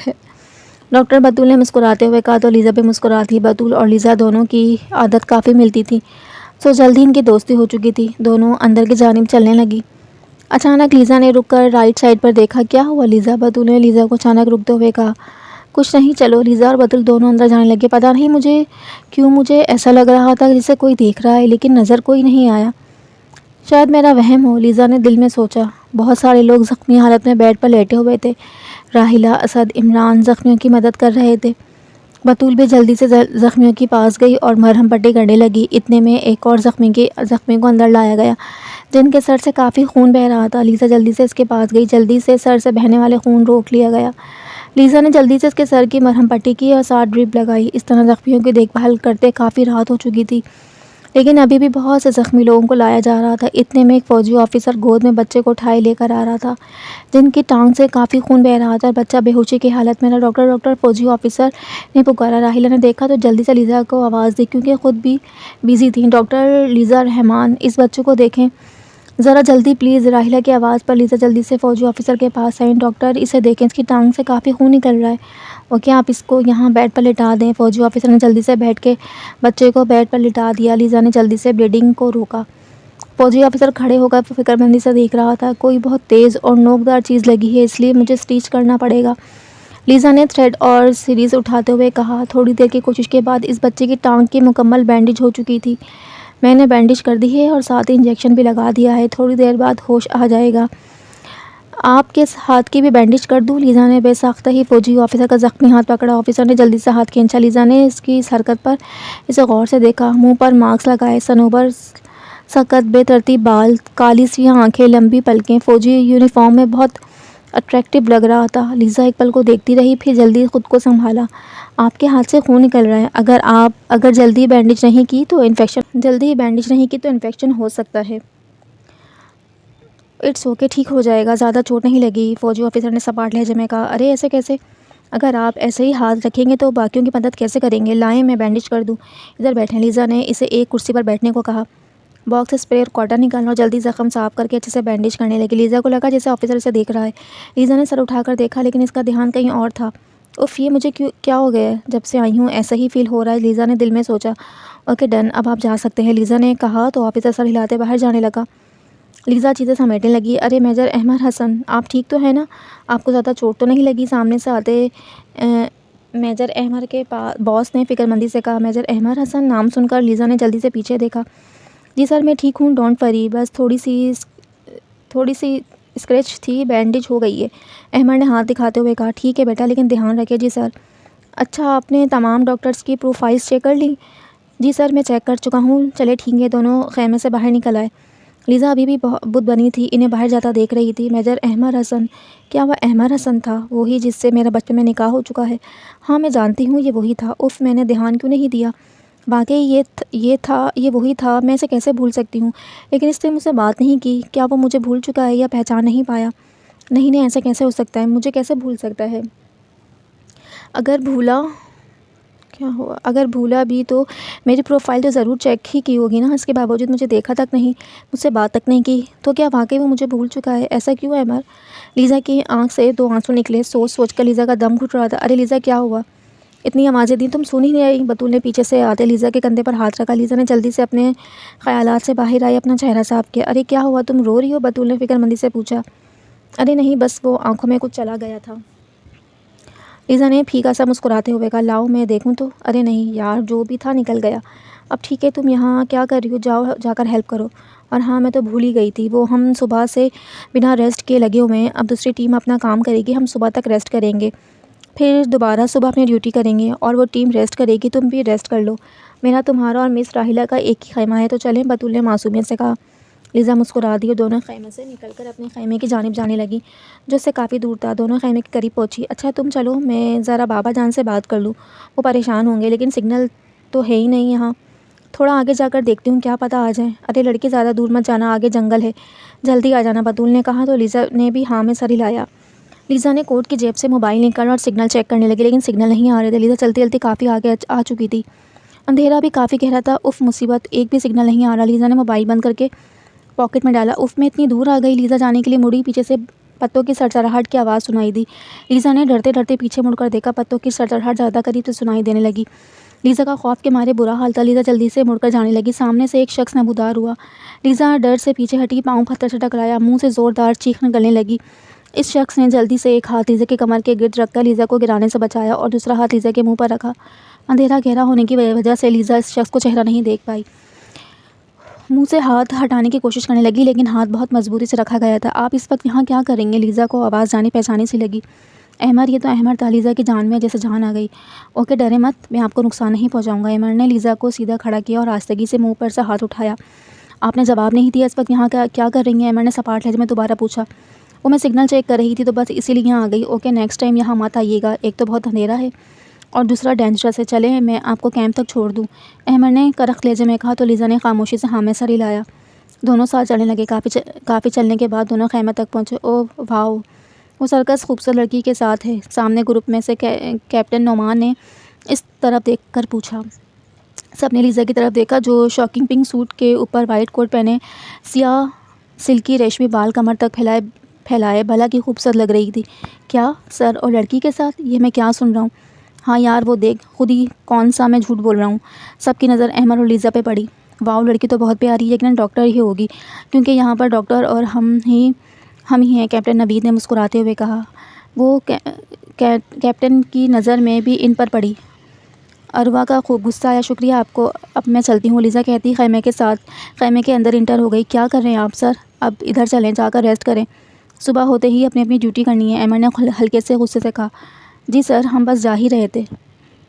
ڈاکٹر بطول نے مسکراتے ہوئے کہا۔ تو لیزا بھی مسکرا تھی۔ بطول اور لیزا دونوں کی عادت کافی ملتی تھی، سو جلد ہی ان کی دوستی ہو چکی تھی۔ دونوں اندر کی جانب چلنے لگی۔ اچانک لیزا نے رک کر رائٹ سائڈ پر دیکھا۔ کیا ہوا لیزا؟ بطول نے لیزا کو اچانک رکتے ہوئے کہا۔ کچھ نہیں، چلو۔ لیزا اور بطول دونوں اندر جانے لگے۔ پتہ نہیں مجھے ایسا لگ رہا تھا جیسے کوئی دیکھ رہا ہے، لیکن نظر کوئی نہیں آیا۔ شاید میرا وہم ہو، لیزا نے دل میں سوچا۔ بہت سارے لوگ زخمی حالت میں بیڈ پر لیٹے ہوئے تھے۔ راحیلہ، اسد، عمران زخمیوں کی مدد کر رہے تھے۔ بطول بھی جلدی سے زخمیوں کے پاس گئی اور مرہم پٹی کرنے لگی۔ اتنے میں ایک اور زخمی کو اندر لایا گیا، جن کے سر سے کافی خون بہہ رہا تھا۔ لیزا جلدی سے اس کے پاس گئی۔ جلدی سے سر سے بہنے والے خون روک لیا گیا۔ لیزا نے جلدی سے اس کے سر کی مرہم پٹی کی اور 7 ڈرپ لگائی۔ اس طرح زخمیوں کی دیکھ بھال کرتے کافی رات ہو چکی تھی۔ لیکن ابھی بھی بہت سے زخمی لوگوں کو لایا جا رہا تھا۔ اتنے میں ایک فوجی آفیسر گود میں بچے کو اٹھائے لے کر آ رہا تھا، جن کی ٹانگ سے کافی خون بہہ رہا تھا اور بچہ بے ہوشی کی حالت میں تھا۔ ڈاکٹر ڈاکٹر فوجی آفیسر نے پکارا۔ راحیلہ نے دیکھا تو جلدی سے لیزا کو آواز دی، کیونکہ خود بھی بیزی تھیں۔ ڈاکٹر لیزا رحمان، اس بچے کو دیکھیں ذرا جلدی پلیز۔ راحیلہ کی آواز پر لیزا جلدی سے فوجی آفیسر کے پاس آئیں۔ ڈاکٹر اسے دیکھیں، اس کی ٹانگ سے کافی خون نکل رہا ہے۔ اوکے، آپ اس کو یہاں بیڈ پر لٹا دیں۔ فوجی آفیسر نے جلدی سے بیٹھ کے بچے کو بیڈ پر لٹا دیا۔ لیزا نے جلدی سے بلیڈنگ کو روکا۔ فوجی آفیسر کھڑے ہو کر فکر مندی سے دیکھ رہا تھا۔ کوئی بہت تیز اور نوکدار چیز لگی ہے، اس لیے مجھے سٹیچ کرنا پڑے گا، لیزا نے تھریڈ اور سیریز اٹھاتے ہوئے کہا۔ تھوڑی دیر کی کوشش کے بعد اس بچے کی ٹانگ کی مکمل بینڈیج ہو چکی تھی۔ میں نے بینڈیج کر دی ہے اور ساتھ ہی انجیکشن بھی لگا دیا ہے، تھوڑی دیر بعد ہوش آ جائے گا۔ آپ کے ہاتھ کی بھی بینڈیج کر دوں؟ لیزا نے بے ساختہ ہی فوجی آفیسر کا زخمی ہاتھ پکڑا۔ آفیسر نے جلدی سے ہاتھ کھینچا۔ لیزا نے اس کی اس حرکت پر اسے غور سے دیکھا۔ منہ پر ماسک لگائے، صنوبر سا قد، بے ترتیب بال، کالی سیاہ آنکھیں، لمبی پلکیں، فوجی یونیفارم میں بہت اٹریکٹیو لگ رہا تھا۔ لیزا ایک پل کو دیکھتی رہی، پھر جلدی خود کو سنبھالا۔ آپ کے ہاتھ سے خون نکل رہا ہے، اگر جلدی بینڈیج نہیں کی تو انفیکشن ہو سکتا ہے۔ اٹس اوکے، ٹھیک ہو جائے گا، زیادہ چوٹ نہیں لگی، فوجی آفیسر نے سپاٹ لہجے میں کہا۔ ارے ایسے کیسے؟ اگر آپ ایسے ہی ہاتھ رکھیں گے تو باقیوں کی مدد کیسے کریں گے؟ لائیں میں بینڈیج کر دوں؟ ادھر بیٹھیں۔ لیزا نے اسے ایک کرسی پر بیٹھنے کو کہا۔ باکس سے اسپرے اور کاٹن نکالنا اور جلدی زخم صاف کر کے اچھے سے بینڈیج کرنے لگی۔ لیزا کو لگا جیسے آفیسر اسے دیکھ رہا ہے۔ لیزا نے سر اٹھا کر دیکھا، لیکن اس کا دھیان کہیں اور تھا۔ اف، یہ مجھے کیا ہو گیا ہے؟ جب سے آئی ہوں ایسا ہی فیل ہو رہا ہے، لیزا نے دل میں سوچا۔ اوکے ڈن، اب آپ جا سکتے ہیں، لیزا نے کہا تو آفیسر سر ہلاتے باہر جانے لگا۔ لیزا چیزیں سمیٹنے لگی۔ ارے میجر احمر حسن، آپ ٹھیک تو ہیں نا؟ آپ کو زیادہ چوٹ تو نہیں لگی؟ سامنے سے آتے میجر احمر کے باس نے فکر مندی سے کہا۔ میجر احمر حسن نام سن کر لیزا نے جلدی سے پیچھے دیکھا۔ جی سر، میں ٹھیک ہوں، ڈونٹ وری، بس تھوڑی سی اسکریچ تھی، بینڈیج ہو گئی ہے، احمر نے ہاتھ دکھاتے ہوئے کہا۔ ٹھیک ہے بیٹا، لیکن دھیان رکھے۔ جی سر۔ اچھا، آپ نے تمام ڈاکٹرز کی پروفائلز چیک کر لی؟ جی سر، میں چیک کر چکا ہوں۔ چلے ٹھیک ہے، دونوں خیمے سے باہر نکل آئے۔ لیزا ابھی بھی بت بنی تھی، انہیں باہر جاتا دیکھ رہی تھی۔ میجر احمر حسن، کیا وہ احمر حسن تھا؟ وہی جس سے میرا بچپن میں نکاح ہو چکا ہے؟ ہاں میں جانتی ہوں یہ وہی تھا۔ اف، میں نے دھیان کیوں نہیں دیا؟ واقعی یہ وہی تھا، میں اسے کیسے بھول سکتی ہوں؟ لیکن اس نے مجھ سے بات نہیں کی، کیا وہ مجھے بھول چکا ہے یا پہچان نہیں پایا؟ نہیں، ایسا کیسے ہو سکتا ہے؟ مجھے کیسے بھول سکتا ہے؟ اگر بھولا بھی تو میری پروفائل تو ضرور چیک ہی کی ہوگی نا، اس کے باوجود مجھے دیکھا تک نہیں، مجھ سے بات تک نہیں کی، تو کیا واقعی وہ مجھے بھول چکا ہے؟ ایسا کیوں احمر؟ لیزا کی آنکھ سے 2 آنسو نکلے۔ سوچ کر لیزا کا دم گھٹ رہا تھا۔ ارے لیزا، کیا ہوا؟ اتنی آوازیں دیں، تم سن ہی نہیں رہی؟ بطول نے پیچھے سے آتے لیزا کے کندھے پر ہاتھ رکھا۔ لیزا نے جلدی سے اپنے خیالات سے باہر آئی، اپنا چہرہ صاف کیا۔ ارے کیا ہوا، تم رو رہی ہو؟ بطول نے فکر مندی سے پوچھا۔ ارے نہیں، بس وہ آنکھوں میں کچھ چلا گیا تھا، لیزا نے پھیکا سا مسکراتے ہوئے کہا۔ لاؤ میں دیکھوں تو؟ ارے نہیں یار، جو بھی تھا نکل گیا۔ اب ٹھیک ہے، تم یہاں کیا کر رہی ہو؟ جاؤ جا کر ہیلپ کرو۔ اور ہاں، میں تو بھول ہی گئی تھی، ہم صبح سے بنا ریسٹ کے لگے ہوئے ہیں، اب دوسری ٹیم اپنا کام کرے گی، ہم صبح تک ریسٹ کریں گے، پھر دوبارہ صبح اپنی ڈیوٹی کریں گے، اور وہ ٹیم ریسٹ کرے گی، تم بھی ریسٹ کر لو۔ میرا، تمہارا اور مس راحیلہ کا ایک ہی خیمہ ہے، تو چلیں، بطول نے معصومیت سے کہا۔ لیزا مسکرا دی اور دونوں خیمے سے نکل کر اپنے خیمے کی جانب جانے لگی، جو اس سے کافی دور تھا۔ دونوں خیمے کے قریب پہنچی۔ اچھا تم چلو، میں ذرا بابا جان سے بات کر لوں، وہ پریشان ہوں گے، لیکن سگنل تو ہے ہی نہیں یہاں، تھوڑا آگے جا کر دیکھتی ہوں، کیا پتہ آ جائیں۔ ارے لڑکی، زیادہ دور مت جانا، آگے جنگل ہے، جلدی آ جانا، بطول نے کہا، تو لیزا نے بھی ہاں میں سر ہلایا۔ لیزا نے کوٹ کی جیب سے موبائل نکالا اور سگنل چیک کرنے لگی، لیکن سگنل نہیں آ رہے تھے۔ لیزا چلتی چلتی کافی آگے آ چکی تھی، اندھیرا بھی کافی گہرا تھا۔ اف مصیبت، ایک بھی سگنل نہیں آ رہا۔ لیزا نے موبائل بند کر کے پاکٹ میں ڈالا۔ اف، میں اتنی دور آ گئی۔ لیزا جانے کے لیے مڑی، پیچھے سے پتوں کی سڑسڑاہٹ کی آواز سنائی دی۔ لیزا نے ڈرتے ڈرتے پیچھے مڑ کر دیکھا، پتوں کی سڑسڑاہٹ زیادہ قریب سے سنائی دینے لگی۔ لیزا کا خوف کے مارے برا حال تھا۔ لیزا جلدی سے مڑ کر جانے لگی، سامنے سے ایک شخص نمودار ہوا۔ لیزا ڈر سے پیچھے ہٹی، پاؤں پتھر سے ٹکرایا، منہ سے زوردار چیخ نکلنے لگی۔ اس شخص نے جلدی سے ایک ہاتھ لیزا کی کمر کے گرد رکھ کر لیزا کو گرانے سے بچایا اور دوسرا ہاتھ لیزا کے منہ پر رکھا۔ اندھیرا گہرا ہونے کی وجہ سے لیزا اس شخص کو چہرہ نہیں دیکھ پائی۔ منہ سے ہاتھ ہٹانے کی کوشش کرنے لگی، لیکن ہاتھ بہت مضبوطی سے رکھا گیا تھا۔ آپ اس وقت یہاں کیا کر رہی ہیں؟ لیزا کو آواز جانی پہچانی سی لگی۔ احمر، یہ تو احمر تھا۔ لیزا کی جان میں جیسے جان آ گئی۔ اوکے ڈرے مت، میں آپ کو نقصان نہیں پہنچاؤں گا۔ احمر نے لیزا کو سیدھا کھڑا کیا اور آہستگی سے منہ پر سے ہاتھ اٹھایا۔ آپ نے جواب نہیں دیا، اس وقت یہاں کیا کر رہی ہیں؟ احمر نے سپاٹ لہجے میں دوبارہ پوچھا۔ وہ میں سگنل چیک کر رہی تھی، تو بس اسی لیے یہاں آ گئی۔ اوکے نیکسٹ ٹائم یہاں مت آئیے گا، ایک تو بہت اندھیرا ہے اور دوسرا ڈینجرس ہے، چلیں میں آپ کو کیمپ تک چھوڑ دوں، احمد نے کرخت لہجے میں کہا تو لیزا نے خاموشی سے ہاں میں سر ہلایا۔ دونوں ساتھ چلنے لگے۔ کافی چلنے کے بعد دونوں خیمے تک پہنچے۔ اوہ واؤ، وہ سرکس خوبصورت لڑکی کے ساتھ ہے، سامنے گروپ میں سے کیپٹن نعمان نے اس طرف دیکھ کر پوچھا۔ سب نے لیزا کی طرف دیکھا جو شاکنگ پنک سوٹ کے اوپر وائٹ کوٹ پہنے سیاہ سلکی ریشمی بال کمر تک پھیلائے بھلا کی خوبصورت لگ رہی تھی۔ کیا سر اور لڑکی کے ساتھ؟ یہ میں کیا سن رہا ہوں؟ ہاں یار وہ دیکھ، خود ہی کون سا میں جھوٹ بول رہا ہوں۔ سب کی نظر احمد اور لیزا پہ پڑی۔ واؤ، لڑکی تو بہت پیاری ہے، یقیناً ڈاکٹر ہی ہوگی کیونکہ یہاں پر ڈاکٹر اور ہم ہی ہیں، کیپٹن نوید نے مسکراتے ہوئے کہا۔ وہ کیپٹن کی نظر میں بھی ان پر پڑی۔ اروا کا خوب غصہ آیا۔ شکریہ آپ کو، اب میں چلتی ہوں، لیزا کہتی خیمے کے اندر انٹر ہو گئی۔ کیا کر رہے ہیں آپ سر؟ اب ادھر چلیں، جا کر ریسٹ کریں، صبح ہوتے ہی اپنی ڈیوٹی کرنی ہے، احمد نے ہلکے سے غصے سے کہا۔ جی سر، ہم بس جا ہی رہے تھے۔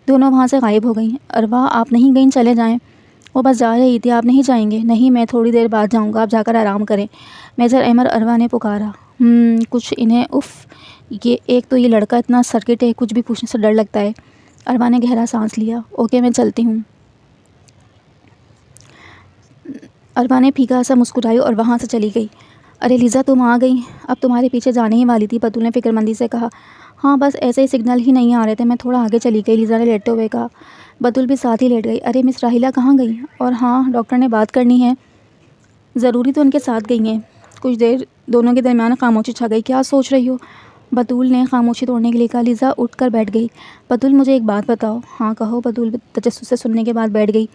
دونوں وہاں سے غائب ہو گئیں۔ اروا آپ نہیں گئیں؟ چلے جائیں۔ وہ بس جا رہی تھی، آپ نہیں جائیں گے؟ نہیں، میں تھوڑی دیر بعد جاؤں گا، آپ جا کر آرام کریں، میجر احمد، اروا نے پکارا۔ کچھ انہیں ایک تو یہ لڑکا اتنا سرکٹ ہے، کچھ بھی پوچھنے سے ڈر لگتا ہے۔ اروا نے گہرا سانس لیا۔ اوکے میں چلتی ہوں۔ اروا نے پھیکا سا مسکرائی اور وہاں سے چلی گئی۔ ارے لیزا تم آ گئی، اب تمہارے پیچھے جانے ہی والی تھی، بتول نے فکر مندی سے کہا۔ ہاں بس ایسے ہی سگنل ہی نہیں آ رہے تھے، میں تھوڑا آگے چلی گئی، لیزا نے لیٹتے ہوئے کہا۔ بتول بھی ساتھ ہی لیٹ گئی۔ ارے مس راحیلہ کہاں گئی؟ اور ہاں ڈاکٹر نے بات کرنی ہے؟ ضروری تو ان کے ساتھ گئی ہیں۔ کچھ دیر دونوں کے درمیان خاموشی چھا گئی۔ کیا سوچ رہی ہو؟ بتول نے خاموشی توڑنے کے لیے کہا۔ لیزا اٹھ کر بیٹھ گئی۔ بتول مجھے ایک بات بتاؤ۔ ہاں کہو، بتول تجسس سے سننے کے بعد بیٹھ گئی۔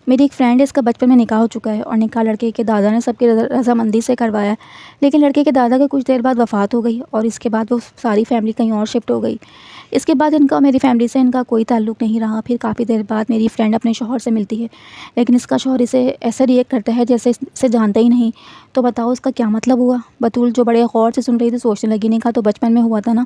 میری ایک فرینڈ ہے، اس کا بچپن میں نکاح ہو چکا ہے اور نکاح لڑکے کے دادا نے سب کی رضامندی سے کروایا ہے، لیکن لڑکے کے دادا کے کچھ دیر بعد وفات ہو گئی اور اس کے بعد وہ ساری فیملی کہیں اور شفٹ ہو گئی۔ اس کے بعد میری فیملی سے ان کا کوئی تعلق نہیں رہا۔ پھر کافی دیر بعد میری فرینڈ اپنے شوہر سے ملتی ہے، لیکن اس کا شوہر اسے ایسا ریئیکٹ کرتا ہے جیسے اسے جانتا ہی نہیں۔ تو بتاؤ اس کا کیا مطلب ہوا؟ بتول جو بڑے غور سے سن رہی تھی سوچنے لگی۔ نکاح تو بچپن میں ہوا تھا نا،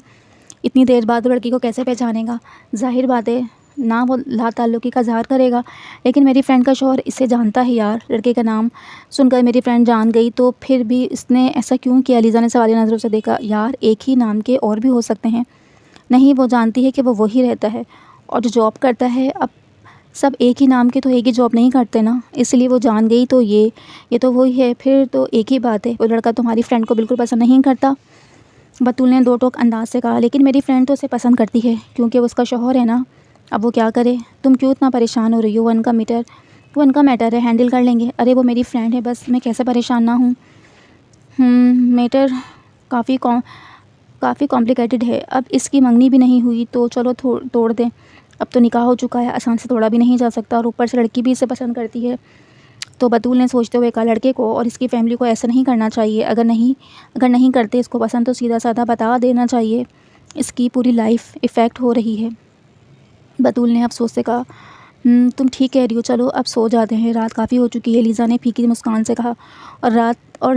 اتنی دیر بعد وہ لڑکی کو کیسے پہچانے گا؟ ظاہر بات ہے نہ وہ لا تعلقی کا اظہار کرے گا، لیکن میری فرینڈ کا شوہر اسے جانتا ہے یار۔ لڑکے کا نام سن کر میری فرینڈ جان گئی تو پھر بھی اس نے ایسا کیوں کیا؟ لیزا نے سوالیہ نظروں سے دیکھا۔ یار ایک ہی نام کے اور بھی ہو سکتے ہیں۔ نہیں، وہ جانتی ہے کہ وہ وہی رہتا ہے اور جو جاب کرتا ہے۔ اب سب ایک ہی نام کے تو ایک ہی جاب نہیں کرتے نا، اس لیے وہ جان گئی تو یہ تو وہی ہے، پھر تو ایک ہی بات ہے۔ وہ لڑکا تمہاری فرینڈ کو بالکل پسند نہیں کرتا؟ بتول نے دو ٹوک انداز سے کہا۔ لیکن میری فرینڈ تو اسے پسند کرتی ہے کیونکہ وہ اس کا شوہر ہے نا۔ اب وہ کیا کرے؟ تم کیوں اتنا پریشان ہو رہی ہو؟ وہ ان کا میٹر ہے، ہینڈل کر لیں گے۔ ارے وہ میری فرینڈ ہے، بس میں کیسے پریشان نہ ہوں؟ میٹر کافی کمپلیکیٹڈ ہے۔ اب اس کی منگنی بھی نہیں ہوئی تو چلو توڑ دیں، اب تو نکاح ہو چکا ہے، آسان سے توڑا بھی نہیں جا سکتا، اور اوپر سے لڑکی بھی اسے پسند کرتی ہے۔ تو بتول نے سوچتے ہوئے کہا، لڑکے کو اور اس کی فیملی کو ایسا نہیں کرنا چاہیے، اگر نہیں کرتے اس کو پسند تو سیدھا سادھا بتا دینا چاہیے، اس کی پوری لائف افیکٹ ہو رہی ہے۔ بتول نے افسوس سے کہا۔ تم ٹھیک کہہ رہی ہو، چلو اب سو جاتے ہیں، رات کافی ہو چکی ہے، لیزا نے پھیکی مسکان سے کہا، اور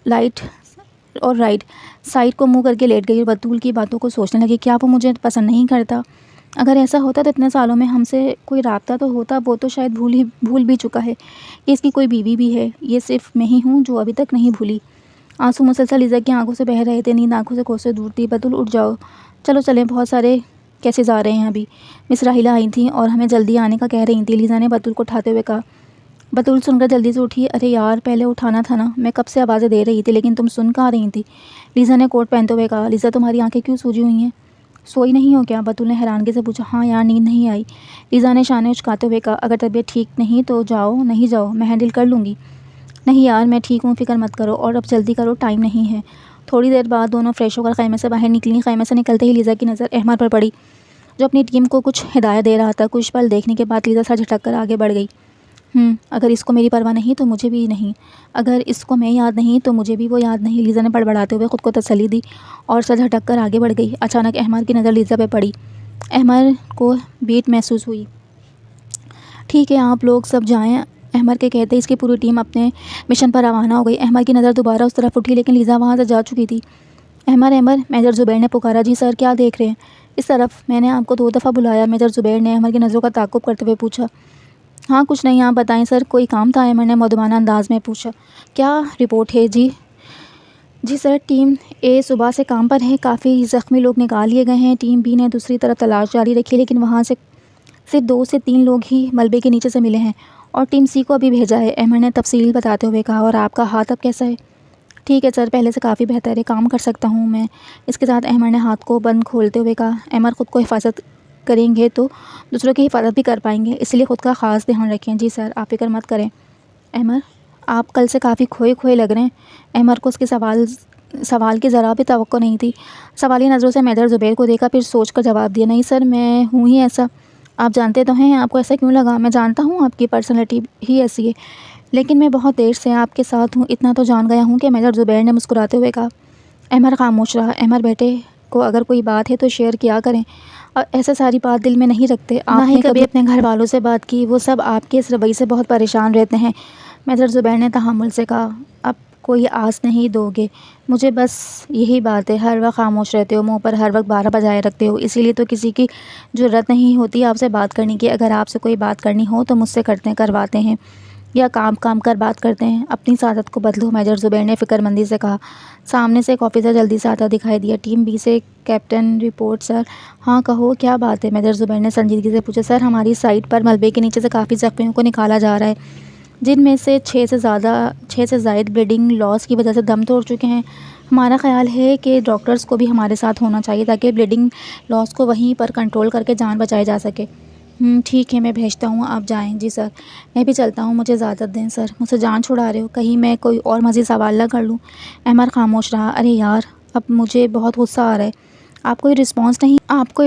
رائٹ سائڈ کو منہ کر کے لیٹ گئی اور بتول کی باتوں کو سوچنے لگی۔ کیا وہ مجھے پسند نہیں کرتا؟ اگر ایسا ہوتا تو اتنے سالوں میں ہم سے کوئی رابطہ تو ہوتا، وہ تو شاید بھول بھی چکا ہے کہ اس کی کوئی بیوی بھی ہے، یہ صرف میں ہی ہوں جو ابھی تک نہیں بھولی۔ آنسو مسلسل لیزا کی آنکھوں سے بہہ رہے تھے، نیند آنکھوں سے کوسوں دور تھی۔ بتول اٹھ جاؤ، چلو چلیں، بہت سارے کیسز آ رہے ہیں ابھی، مس راحیلہ آئی تھیں اور ہمیں جلدی آنے کا کہہ رہی تھیں، لیزا نے بتول کو اٹھاتے ہوئے کہا۔ بتول سن کر جلدی سے اٹھی۔ ارے یار پہلے اٹھانا تھا نا، میں کب سے آوازیں دے رہی تھی لیکن تم سن کہاں رہی تھی، لیزا نے کوٹ پہنتے ہوئے کہا۔ لیزا تمہاری آنکھیں کیوں سوجی ہوئی ہیں؟ سوئی نہیں ہو کیا؟ بتول نے حیرانگی سے پوچھا۔ ہاں یار نیند نہیں آئی، لیزا نے شانے اچکاتے ہوئے کہا۔ اگر طبیعت ٹھیک نہیں تو نہیں جاؤ، میں ہینڈل کر لوں گی۔ نہیں یار میں ٹھیک ہوں، فکر مت کرو، اور اب جلدی کرو، ٹائم نہیں ہے۔ تھوڑی دیر بعد دونوں فریش ہو کر خیمے سے باہر نکلیں۔ خیمے سے نکلتے ہی لیزا کی نظر احمد پر پڑی جو اپنی ٹیم کو کچھ ہدایت دے رہا تھا۔ کچھ پل دیکھنے کے بعد لیزا سر جھٹک کر آگے بڑھ گئی۔ اگر اس کو میری پرواہ نہیں تو مجھے بھی نہیں، اگر اس کو میں یاد نہیں تو مجھے بھی وہ یاد نہیں، لیزا نے بڑبڑاتے ہوئے خود کو تسلی دی اور سر جھٹک کر آگے بڑھ گئی۔ اچانک احمد کی نظر لیزا پہ پڑی۔ احمد کو بیٹ محسوس ہوئی۔ ٹھیک ہے آپ لوگ سب جائیں، احمد کے کہتے اس کی پوری ٹیم اپنے مشن پر روانہ ہو گئی۔ احمد کی نظر دوبارہ اس طرف اٹھی لیکن لیزا وہاں سے جا چکی تھی۔ احمد، میجر زبیر نے پکارا۔ جی سر، کیا دیکھ رہے ہیں؟ اس طرف، میں نے آپ کو 2 دفعہ بلایا، میجر زبیر نے احمد کی نظروں کا تعاقب کرتے ہوئے پوچھا۔ ہاں کچھ نہیں، آپ بتائیں سر، کوئی کام تھا؟ احمد نے مودبانہ انداز میں پوچھا۔ کیا رپورٹ ہے؟ جی سر، ٹیم اے صبح سے کام پر ہے، کافی زخمی لوگ نکال لیے گئے ہیں۔ ٹیم بی نے دوسری طرف تلاش جاری رکھی، لیکن وہاں سے صرف 2 سے 3 لوگ ہی ملبے کے نیچے سے ملے ہیں اور ٹیم سی کو ابھی بھیجا ہے، احمد نے تفصیل بتاتے ہوئے کہا۔ اور آپ کا ہاتھ اب کیسا ہے؟ ٹھیک ہے سر، پہلے سے کافی بہتر ہے، کام کر سکتا ہوں میں۔ اس کے ساتھ احمد نے ہاتھ کو بند کھولتے ہوئے کہا، احمد خود کو حفاظت کریں گے تو دوسروں کی حفاظت بھی کر پائیں گے، اس لیے خود کا خاص دھیان رکھیں۔ جی سر، آپ فکر مت کریں۔ احمد، آپ کل سے کافی کھوئے لگ رہے ہیں۔ احمد کو اس کے سوال کی ذرا بھی توقع نہیں تھی۔ سوالی نظروں سے میجر زبیر کو دیکھا، پھر سوچ کر جواب دیا، نہیں سر، میں ہوں ہی ایسا۔ آپ جانتے تو ہیں، آپ کو ایسا کیوں لگا؟ میں جانتا ہوں آپ کی پرسنالٹی ہی ایسی ہے، لیکن میں بہت دیر سے آپ کے ساتھ ہوں، اتنا تو جان گیا ہوں کہ میجر زبیر نے مسکراتے ہوئے کہا۔ احمد خاموش رہا۔ احمد بیٹے کو اگر کوئی بات ہے تو شیئر کیا کریں، اور ایسے ساری بات دل میں نہیں رکھتے۔ آپ نے کبھی اپنے گھر والوں سے بات کی؟ وہ سب آپ کے اس رویے سے بہت پریشان رہتے ہیں، میجر زبیر نے تحمل سے کہا۔ اب کوئی آس نہیں دو گے مجھے، بس یہی بات ہے، ہر وقت خاموش رہتے ہو، منہ پر ہر وقت 12 بجائے رکھتے ہو، اسی لیے تو کسی کی جرأت نہیں ہوتی آپ سے بات کرنے کی۔ اگر آپ سے کوئی بات کرنی ہو تو مجھ سے کرواتے ہیں، یا کام کر بات کرتے ہیں۔ اپنی عادت کو بدلو، میجر زبیر نے فکر مندی سے کہا۔ سامنے سے ایک آفیسر جلدی سے آتا دکھائی دیا۔ ٹیم بی سے کیپٹن رپورٹ سر۔ ہاں کہو، کیا بات ہے؟ میجر زبیر نے سنجیدگی سے پوچھا۔ سر، ہماری سائٹ پر ملبے کے نیچے سے کافی زخمیوں کو نکالا جا رہا ہے، جن میں سے 6 سے زائد بلیڈنگ لاس کی وجہ سے دم توڑ چکے ہیں۔ ہمارا خیال ہے کہ ڈاکٹرز کو بھی ہمارے ساتھ ہونا چاہیے تاکہ بلیڈنگ لاس کو وہیں پر کنٹرول کر کے جان بچائی جا سکے۔ ٹھیک ہے، میں بھیجتا ہوں، آپ جائیں۔ جی سر، میں بھی چلتا ہوں، مجھے اجازت دیں سر، مجھ سے جان چھڑا رہے ہو، کہیں میں کوئی اور مزید سوال نہ کر لوں؟ احمد خاموش رہا۔ ارے یار، اب مجھے بہت غصہ آ رہا ہے، آپ کوئی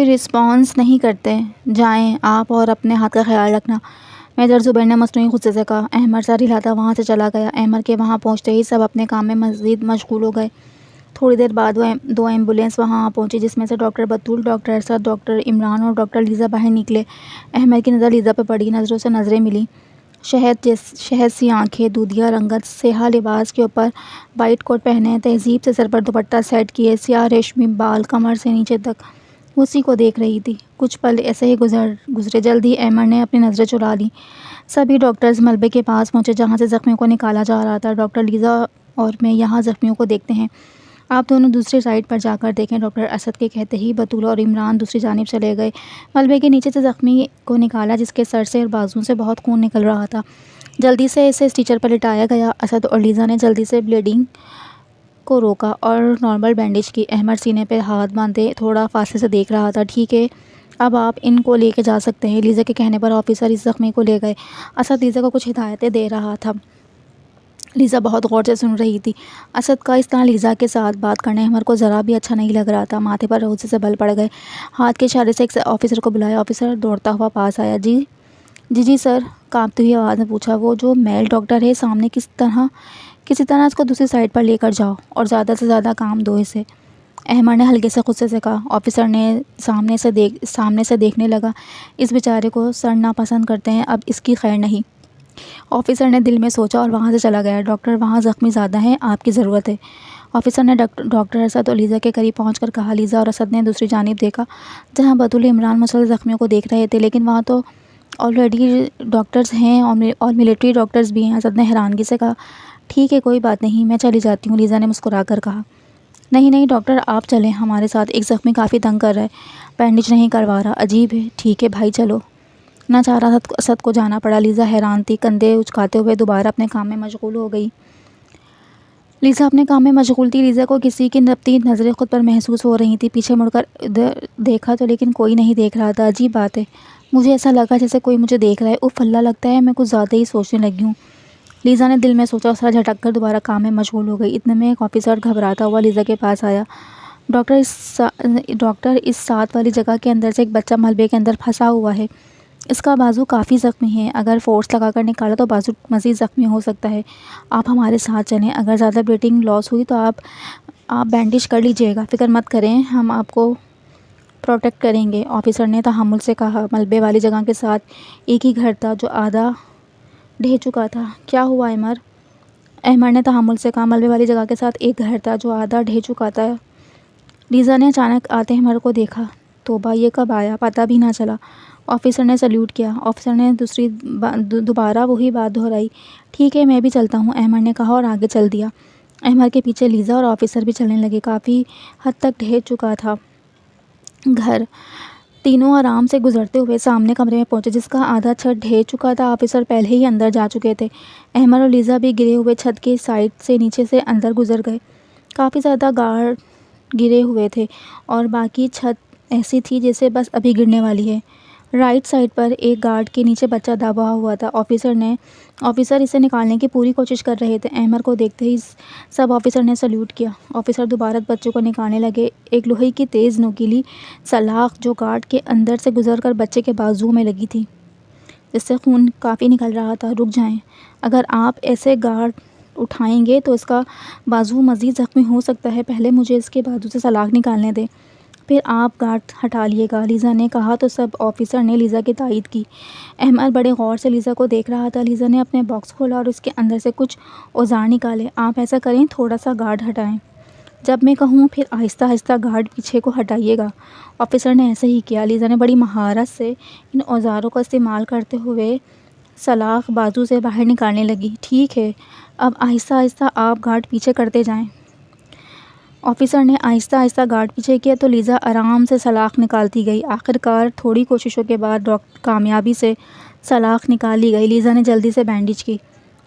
رسپانس نہیں کرتے، جائیں آپ اور اپنے ہاتھ کا خیال رکھنا، میجر زبیر نے مصنوعی غصے سے کہا۔ احمد سر ہلاتا وہاں سے چلا گیا۔ احمد کے وہاں پہنچتے ہی سب اپنے کام میں مزید مشغول ہو گئے۔ تھوڑی دیر بعد 2 ایمبولینس وہاں پہنچی، جس میں سے doctor Batool, doctor Arshad, doctor Imran اور ڈاکٹر لیزا باہر نکلے۔ احمد کی نظر لیزا پہ پڑی، نظروں سے نظریں ملیں۔ شہد سی آنکھیں، دودھیا رنگت، سیاہ لباس کے اوپر وائٹ کوٹ پہنے، تہذیب سے سر پر دوپٹہ سیٹ کیے، سیاہ ریشمی بال کمر سے نیچے تک، اسی کو دیکھ رہی تھی۔ کچھ پل ایسے ہی گزرے، جلد ہی احمد نے اپنی نظریں چرا لیں۔ سبھی ڈاکٹرز ملبے کے پاس پہنچے جہاں سے زخمیوں کو نکالا جا رہا تھا۔ ڈاکٹر لیزا اور میں یہاں زخمیوں کو دیکھتے ہیں، آپ دونوں دوسری سائڈ پر جا کر دیکھیں، ڈاکٹر اسد کے کہتے ہی بطول اور عمران دوسری جانب چلے گئے۔ ملبے کے نیچے سے زخمی کو نکالا، جس کے سر سے اور بازوؤں سے بہت خون نکل رہا تھا۔ جلدی سے اسے اسٹریچر پر لٹایا گیا۔ اسد اور لیزا نے جلدی سے بلیڈنگ کو روکا اور نارمل بینڈیج کی۔ احمد سینے پہ ہاتھ باندھے تھوڑا فاصلے سے دیکھ رہا تھا۔ ٹھیک ہے، اب آپ ان کو لے کے جا سکتے ہیں۔ لیزا کے کہنے پر آفیسر اس زخمی کو لے گئے۔ اسد لیزا کو کچھ ہدایتیں دے رہا تھا، لیزا بہت غور سے سن رہی تھی۔ اسد کا اس طرح لیزا کے ساتھ بات کرنا احمد کو ذرا بھی اچھا نہیں لگ رہا تھا۔ ماتھے پر غصے سے بل پڑ گئے۔ ہاتھ کے اشارے سے ایک آفیسر کو بلایا۔ آفیسر دوڑتا ہوا پاس آیا۔ جی سر، کانپتی ہوئی آواز میں پوچھا۔ وہ جو میل ڈاکٹر ہے سامنے، کسی طرح اس کو دوسری سائڈ پر لے کر جاؤ اور زیادہ سے زیادہ کام دو اسے، احمد نے ہلکے سے غصے سے کہا۔ آفیسر نے سامنے سے دیکھنے لگا۔ اس بیچارے کو سر ناپسند کرتے ہیں، اب اس کی خیر نہیں، آفیسر نے دل میں سوچا اور وہاں سے چلا گیا۔ ڈاکٹر، وہاں زخمی زیادہ ہیں، آپ کی ضرورت ہے، آفیسر نے ڈاکٹر ارشد اور لیزا کے قریب پہنچ کر کہا۔ لیزا اور اسد نے دوسری جانب دیکھا جہاں بطول عمران مسلح زخمیوں کو دیکھ رہے تھے، لیکن وہاں تو آلریڈی ڈاکٹرز ہیں اور ملٹری ڈاکٹرز بھی ہیں۔ اسد نے حیرانگی سے کہا۔ ٹھیک ہے، کوئی بات نہیں، میں چلی جاتی ہوں، لیزا نے مسکرا کر کہا۔ نہیں ڈاکٹر، آپ چلیں ہمارے ساتھ، ایک زخمی کافی تنگ کر رہا ہے، بینڈیج نہیں کروا رہا، عجیب ہے۔ ٹھیک ہے بھائی، چلو۔ نہ چاہ رہا اسد کو جانا پڑا۔ لیزا حیران تھی، کندھے اچکاتے ہوئے دوبارہ اپنے کام میں مشغول ہو گئی۔ لیزا اپنے کام میں مشغول تھی۔ لیزا کو کسی کی ربطی نظریں خود پر محسوس ہو رہی تھیں۔ پیچھے مڑ کر ادھر دیکھا تو لیکن کوئی نہیں دیکھ رہا تھا۔ عجیب بات ہے، مجھے ایسا لگا جیسے کوئی مجھے دیکھ رہا ہے۔ اف اللہ، لگتا ہے میں کچھ زیادہ ہی سوچنے لگی ہوں، لیزا نے دل میں سوچا۔ سر جھٹک کر دوبارہ کام میں مشغول ہو گئی۔ اتنے میں ایک آفیسر گھبراتا ہوا لیزا کے پاس آیا۔ ڈاکٹر، اس 7 والی جگہ کے اندر سے ایک بچہ ملبے کے اندر پھنسا ہوا ہے، اس کا بازو کافی زخمی ہے، اگر فورس لگا کر نکالا تو بازو مزید زخمی ہو سکتا ہے، آپ ہمارے ساتھ چلیں، اگر زیادہ بلیڈنگ لاس ہوئی تو آپ بینڈیج کر لیجئے گا، فکر مت کریں، ہم آپ کو پروٹیکٹ کریں گے، آفیسر نے تحمل سے کہا۔ ملبے والی جگہ کے ساتھ ایک ہی گھر تھا جو آدھا ڈھہ چکا تھا۔ کیا ہوا احمد نے تحمل سے کہا۔ ملبے والی جگہ کے ساتھ ایک گھر تھا جو آدھا ڈھہ چکا تھا۔ لیزا نے اچانک آتے احمد کو دیکھا۔ توبہ، یہ کب آیا، پتہ بھی نہ چلا، آفیسر نے سلیوٹ کیا۔ آفیسر نے دوبارہ وہی بات دہرائی۔ ٹھیک ہے، میں بھی چلتا ہوں، احمد نے کہا اور آگے چل دیا۔ احمد کے پیچھے لیزا اور آفیسر بھی چلنے لگے۔ کافی حد تک ڈھہ چکا تھا گھر۔ تینوں آرام سے گزرتے ہوئے سامنے کمرے میں پہنچے جس کا آدھا چھت ڈھہ چکا تھا۔ آفیسر پہلے ہی اندر جا چکے تھے۔ احمد اور لیزا بھی گرے ہوئے چھت کی سائڈ سے نیچے سے اندر گزر گئے۔ کافی زیادہ گارڈ گرے ہوئے تھے اور باقی چھت ایسی تھی جیسے بس ابھی گرنے والی ہے۔ رائٹ سائڈ پر ایک گارڈ کے نیچے بچہ دبا ہوا تھا۔ آفیسر اسے نکالنے کی پوری کوشش کر رہے تھے۔ احمد کو دیکھتے ہی سب آفیسر نے سلیوٹ کیا۔ آفیسر دوبارہ بچے کو نکالنے لگے۔ ایک لوہے کی تیز نوکیلی سلاخ جو گارڈ کے اندر سے گزر کر بچے کے بازو میں لگی تھی جس سے خون کافی نکل رہا تھا۔ رک جائیں، اگر آپ ایسے گارڈ اٹھائیں گے تو اس کا بازو مزید زخمی ہو سکتا ہے۔ پہلے مجھے اس کے بازو سے سلاخ نکالنے دیں، پھر آپ گارڈ ہٹا لیے گا، لیزا نے کہا تو سب آفیسر نے لیزا کی تائید کی۔ احمد بڑے غور سے لیزا کو دیکھ رہا تھا۔ لیزا نے اپنے باکس کھولا اور اس کے اندر سے کچھ اوزار نکالے۔ آپ ایسا کریں، تھوڑا سا گارڈ ہٹائیں، جب میں کہوں پھر آہستہ آہستہ گارڈ پیچھے کو ہٹائیے گا۔ آفیسر نے ایسا ہی کیا۔ لیزا نے بڑی مہارت سے ان اوزاروں کا استعمال کرتے ہوئے سلاخ بازو سے باہر نکالنے لگی۔ ٹھیک ہے، اب آہستہ آہستہ آپ گارڈ پیچھے کرتے جائیں۔ آفیسر نے آہستہ آہستہ گارڈ پیچھے کیا تو لیزا آرام سے سلاخ نکالتی گئی۔ آخرکار تھوڑی کوششوں کے بعد کامیابی سے سلاخ نکال لی گئی۔ لیزا نے جلدی سے بینڈیج کی۔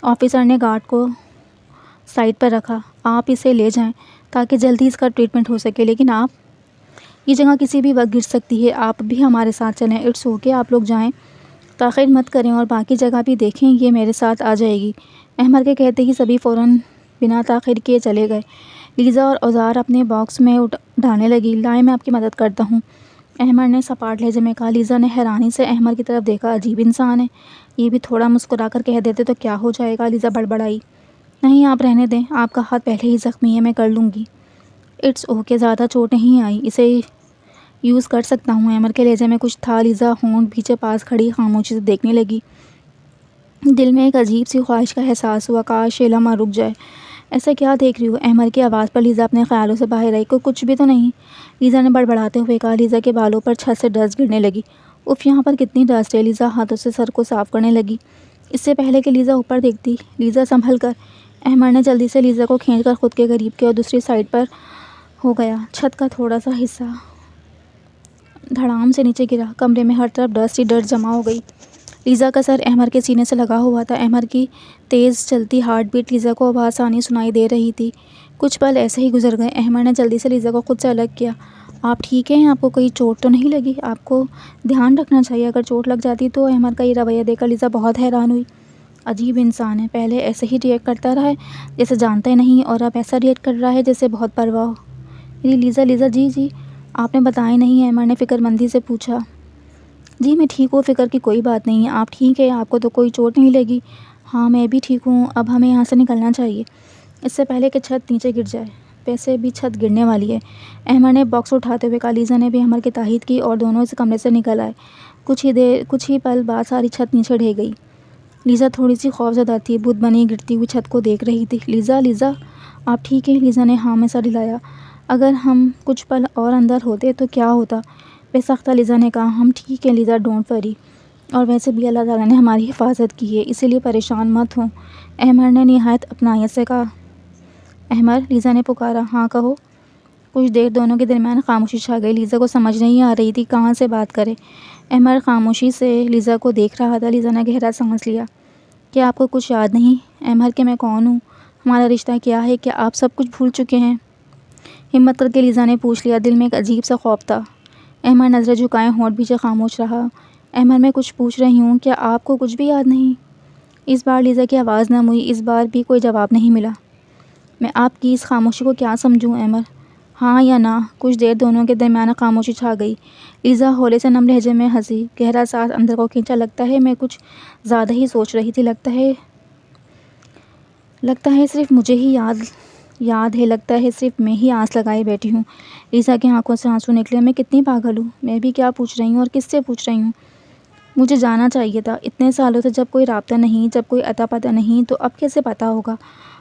آفیسر نے گارڈ کو سائڈ پر رکھا۔ آپ اسے لے جائیں تاکہ جلدی اس کا ٹریٹمنٹ ہو سکے، لیکن یہ جگہ کسی بھی وقت گر سکتی ہے۔ آپ بھی ہمارے ساتھ چلیں۔ اٹس اوکے، آپ لوگ جائیں، تاخیر مت کریں اور باقی جگہ بھی دیکھیں، یہ میرے ساتھ آ جائے گی۔ احمد کے کہتے ہی سبھی فوراً بنا تاخیر کیے چلے گئے۔ لیزا اور اوزار اپنے باکس میں ڈالنے لگی۔ لائیں، میں آپ کی مدد کرتا ہوں، احمد نے سپاٹ لہجے میں کہا۔ لیزا نے حیرانی سے احمد کی طرف دیکھا۔ عجیب انسان ہے، یہ بھی تھوڑا مسکرا کر کہہ دیتے تو کیا ہو جائے گا، لیزا بڑبڑائی۔ نہیں، آپ رہنے دیں، آپ کا ہاتھ پہلے ہی زخمی ہے، میں کر لوں گی۔ اٹس اوکے، زیادہ چوٹ نہیں آئی، اسے یوز کر سکتا ہوں۔ احمد کے لہجے میں کچھ تھا۔ لیزا ہونٹ پیچھے پاس کھڑی خاموشی سے دیکھنے لگی۔ دل میں ایک عجیب سی خواہش کا احساس ہوا، کاش یہ لمحہ رک جائے۔ ایسا کیا دیکھ رہی ہو؟ احمد کی آواز پر لیزا اپنے خیالوں سے باہر آئی۔ کچھ بھی تو نہیں، لیزا نے بڑبڑاتے ہوئے کہا۔ لیزا کے بالوں پر چھت سے ڈسٹ گرنے لگی۔ اف، یہاں پر کتنی ڈسٹ ہے۔ لیزا ہاتھوں سے سر کو صاف کرنے لگی اس سے پہلے کہ لیزا اوپر دیکھتی۔ لیزا سنبھل کر۔ احمد نے جلدی سے لیزا کو کھینچ کر خود کے قریب کیا اور دوسری سائڈ پر ہو گیا۔ چھت کا تھوڑا سا حصہ دھڑام سے نیچے گرا۔ کمرے میں ہر طرف ڈسٹ ہی ڈسٹ جمع ہو گئی۔ لیزا کا سر احمد کے سینے سے لگا ہوا تھا۔ احمد کی تیز چلتی ہارٹ بیٹ لیزا کو بآسانی سنائی دے رہی تھی۔ کچھ پل ایسے ہی گزر گئے۔ احمد نے جلدی سے لیزا کو خود سے الگ کیا۔ آپ ٹھیک ہیں؟ آپ کو کوئی چوٹ تو نہیں لگی؟ آپ کو دھیان رکھنا چاہیے اگر چوٹ لگ جاتی تو۔ احمد کا یہ رویہ دیکھ کر لیزا بہت حیران ہوئی۔ عجیب انسان ہے، پہلے ایسے ہی ریئیکٹ کرتا رہا ہے جیسے جانتا ہی نہیں، اور اب ایسا ریئیکٹ کر رہا ہے جیسے بہت پرواہ ہو۔ لیزا جی آپ نے بتایا نہیں، احمد نے فکر مندی سے پوچھا۔ جی میں ٹھیک ہوں، فکر کی کوئی بات نہیں ہے۔ آپ ٹھیک ہے؟ آپ کو تو کوئی چوٹ نہیں لگی؟ ہاں میں بھی ٹھیک ہوں، اب ہمیں یہاں سے نکلنا چاہیے اس سے پہلے کہ چھت نیچے گر جائے۔ ویسے بھی چھت گرنے والی ہے، احمد نے باکس اٹھاتے ہوئے کہا۔ لیزا نے بھی احمد کی تائید کی اور دونوں اس کمرے سے نکل آئے۔ کچھ ہی پل بعد ساری چھت نیچے ڈھہ گئی۔ لیزا تھوڑی سی خوفزدہ تھی، بت بنی گرتی ہوئی چھت کو دیکھ رہی تھی۔ لیزا آپ ٹھیک ہیں؟ لیزا نے ہاں میں سر ہلایا۔ اگر ہم کچھ پل اور اندر ہوتے تو کیا ہوتا؟ بے سختہ لیزا نے کہا۔ ہم ٹھیک ہیں لیزا، ڈونٹ وری، اور ویسے بھی اللہ تعالیٰ نے ہماری حفاظت کی ہے، اسی لیے پریشان مت ہوں، احمد نے نہایت اپنائیت سے کہا۔ احمد، لیزا نے پکارا۔ ہاں کہو۔ کچھ دیر دونوں کے درمیان خاموشی چھا گئی۔ لیزا کو سمجھ نہیں آ رہی تھی کہاں سے بات کرے۔ احمد خاموشی سے لیزا کو دیکھ رہا تھا۔ لیزا نے گہرا سانس لیا۔ کیا آپ کو کچھ یاد نہیں احمد کہ میں کون ہوں، ہمارا رشتہ کیا ہے؟ کیا آپ سب کچھ بھول چکے ہیں؟ ہمت کر کے لیزا نے پوچھ لیا۔ دل میں ایک عجیب سا خوف تھا۔ احمد نظریں جھکائے ہونٹ بھیجے خاموش رہا۔ احمد میں کچھ پوچھ رہی ہوں، کیا آپ کو کچھ بھی یاد نہیں؟ اس بار لیزا کی آواز نم ہوئی۔ اس بار بھی کوئی جواب نہیں ملا۔ میں آپ کی اس خاموشی کو کیا سمجھوں احمد، ہاں یا نہ؟ کچھ دیر دونوں کے درمیان خاموشی چھا گئی۔ لیزا ہولے سے نم لہجے میں ہنسی، گہرا سانس اندر کو کھینچا۔ لگتا ہے میں کچھ زیادہ ہی سوچ رہی تھی، لگتا ہے صرف مجھے ہی یاد ہے، لگتا ہے صرف میں ہی آس لگائے بیٹھی ہوں۔ لیزا کی آنکھوں سے آنسو نکلے۔ میں کتنی پاگل ہوں، میں بھی کیا پوچھ رہی ہوں اور کس سے پوچھ رہی ہوں؟ مجھے جانا چاہیے تھا، اتنے سالوں سے جب کوئی رابطہ نہیں، جب کوئی اتا پتہ نہیں، تو اب کیسے پتہ ہوگا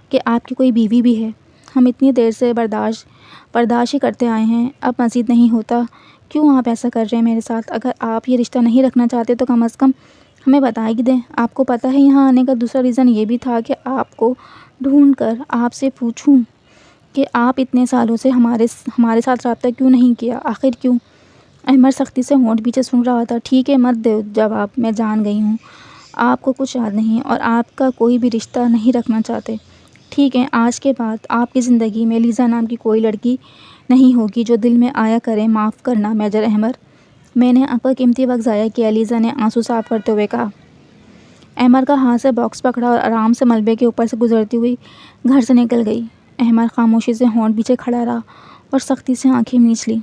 کہ آپ کی کوئی بیوی بھی ہے؟ ہم اتنی دیر سے برداشت ہی کرتے آئے ہیں، اب مزید نہیں ہوتا؟ کیوں آپ ایسا کر رہے ہیں میرے ساتھ؟ اگر آپ یہ رشتہ نہیں رکھنا چاہتے تو کم از کم ہمیں بتا ہی دیں۔ آپ کو پتہ ہے یہاں آنے کا دوسرا ریزن یہ بھی تھا کہ آپ کو ڈھونڈ کر آپ سے پوچھوں کہ آپ اتنے سالوں سے ہمارے ساتھ رابطہ کیوں نہیں کیا، آخر کیوں؟ احمد سختی سے ہونٹ پیچھے سن رہا تھا۔ ٹھیک ہے، مت دو جواب، میں جان گئی ہوں آپ کو کچھ یاد نہیں اور آپ کا کوئی بھی رشتہ نہیں رکھنا چاہتے۔ ٹھیک ہے، آج کے بعد آپ کی زندگی میں لیزا نام کی کوئی لڑکی نہیں ہوگی جو دل میں آیا کرے۔ معاف کرنا میجر احمد، میں نے آپ کا قیمتی وقت ضائع کیا، لیزا نے آنسو صاف کرتے ہوئے کہا۔ احمد کا ہاتھ سے باکس پکڑا اور آرام سے ملبے کے اوپر سے گزرتی ہوئی گھر سے نکل گئی۔ احمد خاموشی سے ہونٹ پیچھے کھڑا رہا اور سختی سے آنکھیں مینچ لیں۔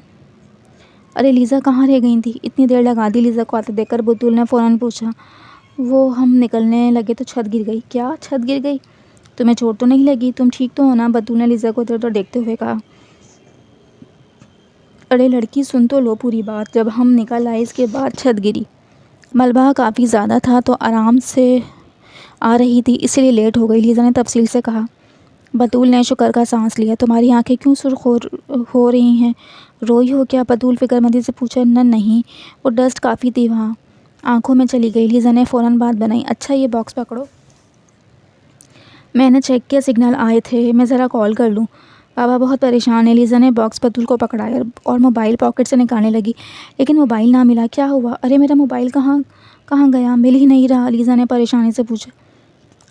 ارے لیزا کہاں رہ گئی تھی؟ اتنی دیر لگا دی لیزا کو آتے دیکھ کر بطول نے فوراً پوچھا۔ وہ ہم نکلنے لگے تو چھت گر گئی۔ کیا چھت گر گئی؟ تمہیں چوٹ تو نہیں لگی؟ تم ٹھیک تو ہو نا؟ بطول نے لیزا کو ادھر ادھر دیکھتے ہوئے کہا۔ ارے لڑکی سن تو لو پوری بات، جب ہم نکل آئے اس کے بعد چھت گری۔ ملبہ کافی زیادہ تھا تو آرام سے آ رہی تھی اس لیے لیٹ ہو گئی، لیزا نے تفصیل سے کہا۔ بطول نے شکر کا سانس لیا۔ تمہاری آنکھیں کیوں سرخ ہو رہی ہیں؟ روئی ہو کیا؟ بطول فکر مندی سے پوچھا۔ نہیں، وہ ڈسٹ کافی تھی وہاں، آنکھوں میں چلی گئی، لیزا نے فوراً بات بنائی۔ اچھا یہ باکس پکڑو، میں نے چیک کیا سگنل آئے تھے، میں ذرا کال کر لوں۔ بابا بہت پریشان ہے۔ لیزا نے باکس بطول کو پکڑایا اور موبائل پاکٹ سے نکالنے لگی، لیکن موبائل نہ ملا۔ کیا ہوا؟ ارے میرا موبائل کہاں گیا؟ مل ہی نہیں رہا، لیزا نے پریشانی سے پوچھا۔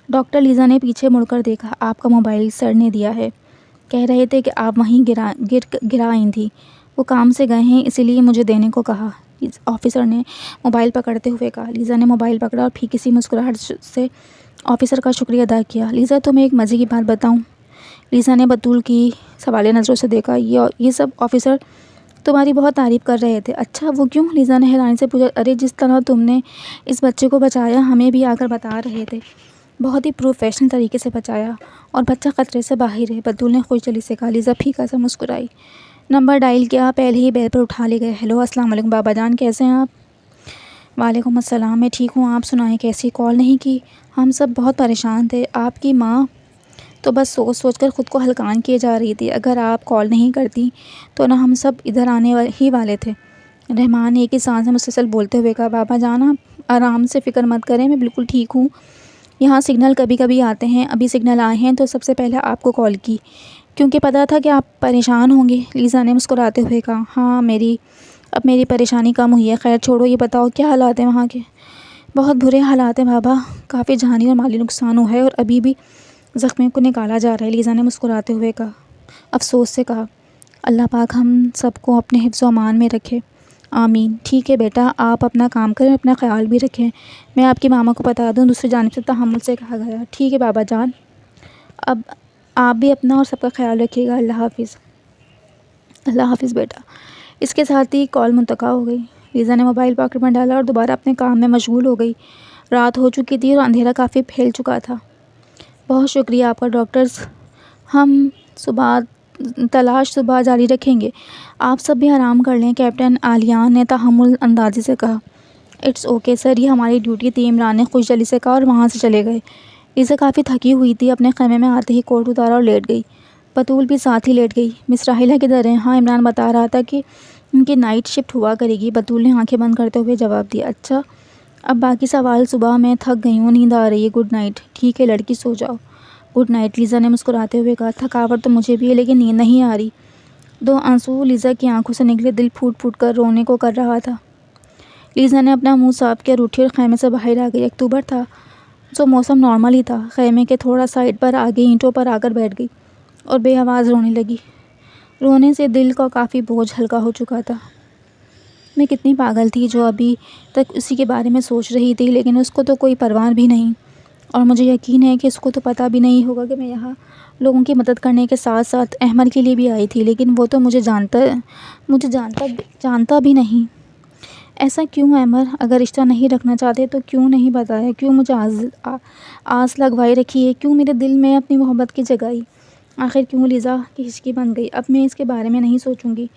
ڈاکٹر، لیزا نے پیچھے مڑ کر دیکھا۔ آپ کا موبائل سر نے دیا ہے، کہہ رہے تھے کہ آپ وہیں گرا آئی تھیں، وہ کام سے گئے ہیں اسی لیے مجھے دینے کو کہا، آفیسر نے موبائل پکڑتے ہوئے کہا۔ لیزا نے موبائل پکڑا اور پھیکی سی مسکراہٹ سے آفیسر کا شکریہ ادا کیا۔ لیزا تمہیں ایک مزے کی بات بتاؤں؟ لیزا نے بطول کی سوالیہ نظروں سے دیکھا۔ یہ سب آفیسر تمہاری بہت تعریف کر رہے تھے۔ اچھا وہ کیوں؟ لیزا نے حیرانی سے پوچھا۔ ارے جس طرح تم نے اس بچے کو بچایا ہمیں بھی آ کر بتا رہے تھے، بہت ہی پروفیشنل طریقے سے بچایا اور بچہ خطرے سے باہر ہے، بطول نے خوش دلی سے کہا۔ لیزا پھیکا سا مسکرائی۔ نمبر ڈائل کیا؟ پہلے ہی بیل پر اٹھا لے گئے۔ ہیلو، السلام علیکم بابا جان، کیسے ہیں آپ؟ وعلیکم السلام، میں ٹھیک ہوں، آپ سنائیں کیسی؟ کال نہیں کی؟ ہم سب بہت پریشان تھے، آپ کی ماں تو بس سوچ سوچ کر خود کو ہلکان کیے جا رہی تھی، اگر آپ کال نہیں کرتی تو نہ ہم سب ادھر آنے ہی والے تھے۔ رحمان نے ایک ہی سانس میں مسلسل بولتے ہوئے کہا۔ بابا جان آپ آرام سے، فکر مت کریں، میں بالکل ٹھیک ہوں۔ یہاں سگنل کبھی کبھی آتے ہیں، ابھی سگنل آئے ہیں تو سب سے پہلے آپ کو کال کی، کیونکہ پتہ تھا کہ آپ پریشان ہوں گے، لیزا نے مسکراتے ہوئے کہا۔ ہاں اب میری پریشانی کم ہوئی ہے۔ خیر چھوڑو، یہ بتاؤ کیا حالات ہیں وہاں کے؟ بہت برے حالات ہیں بابا، کافی جانی اور مالی نقصان ہوا ہے اور ابھی بھی زخمیوں کو نکالا جا رہا ہے، لیزا نے مسکراتے ہوئے کہا، افسوس سے کہا۔ اللہ پاک ہم سب کو اپنے حفظ و امان میں رکھے، آمین۔ ٹھیک ہے بیٹا، آپ اپنا کام کریں، اپنا خیال بھی رکھیں، میں آپ کی ماما کو بتا دوں، دوسری جانب سے تحمل سے کہا گیا۔ ٹھیک ہے بابا جان، اب آپ بھی اپنا اور سب کا خیال رکھیے گا، اللہ حافظ۔ اللہ حافظ بیٹا۔ اس کے ساتھ ہی کال منقطع ہو گئی۔ لیزا نے موبائل پاکٹ میں ڈالا اور دوبارہ اپنے کام میں مشغول ہو گئی۔ رات ہو چکی تھی اور اندھیرا کافی پھیل چکا تھا۔ بہت شکریہ آپ کا ڈاکٹرز، ہم تلاش صبح جاری رکھیں گے، آپ سب بھی آرام کر لیں، کیپٹن عالیان نے تحمل اندازی سے کہا۔ اٹس اوکے سر، یہ ہماری ڈیوٹی تھی، عمران نے خوش دلی سے کہا اور وہاں سے چلے گئے۔ لیزا کافی تھکی ہوئی تھی، اپنے خیمے میں آتے ہی کوٹ اتارا اور لیٹ گئی۔ بطول بھی ساتھ ہی لیٹ گئی۔ مس راحیلہ کدھر ہیں؟ ہاں، عمران بتا رہا تھا کہ ان کی نائٹ شفٹ ہوا کرے گی، بطول نے آنکھیں بند کرتے ہوئے جواب دیا۔ اچھا، اب باقی سوال صبح، میں تھک گئی ہوں، نیند آ رہی ہے، گڈ نائٹ۔ ٹھیک ہے لڑکی، سو جاؤ، گڈ نائٹ، لیزا نے مسکراتے ہوئے کہا۔ تھکاوٹ تو مجھے بھی ہے لیکن نیند نہیں آ رہی۔ دو آنسو لیزا کی آنکھوں سے نکلے، دل پھوٹ پھوٹ کر رونے کو کر رہا تھا۔ لیزا نے اپنا منہ صاف کیا اور اٹھی اور خیمے سے باہر آ گئی۔ اکتوبر تھا تو موسم نارمل ہی تھا۔ خیمے کے تھوڑا سائڈ پر آگے اینٹوں پر آ کر بیٹھ گئی اور بے آواز رونے لگی۔ رونے سے دل کا کافی بوجھ ہلکا ہو چکا تھا۔ میں کتنی پاگل تھی جو ابھی تک اسی کے بارے میں سوچ رہی تھی، لیکن اس کو تو کوئی پرواہ بھی نہیں، اور مجھے یقین ہے کہ اس کو تو پتہ بھی نہیں ہوگا کہ میں یہاں لوگوں کی مدد کرنے کے ساتھ ساتھ احمد کے لیے بھی آئی تھی، لیکن وہ تو مجھے جانتا بھی نہیں۔ ایسا کیوں احمد؟ اگر رشتہ نہیں رکھنا چاہتے تو کیوں نہیں بتایا؟ کیوں مجھے آس لگوائی رکھی ہے؟ کیوں میرے دل میں اپنی محبت کی جگائی؟ آخر کیوں لیزا کی ہچکی بن گئی؟ اب میں اس کے بارے میں نہیں سوچوں گی،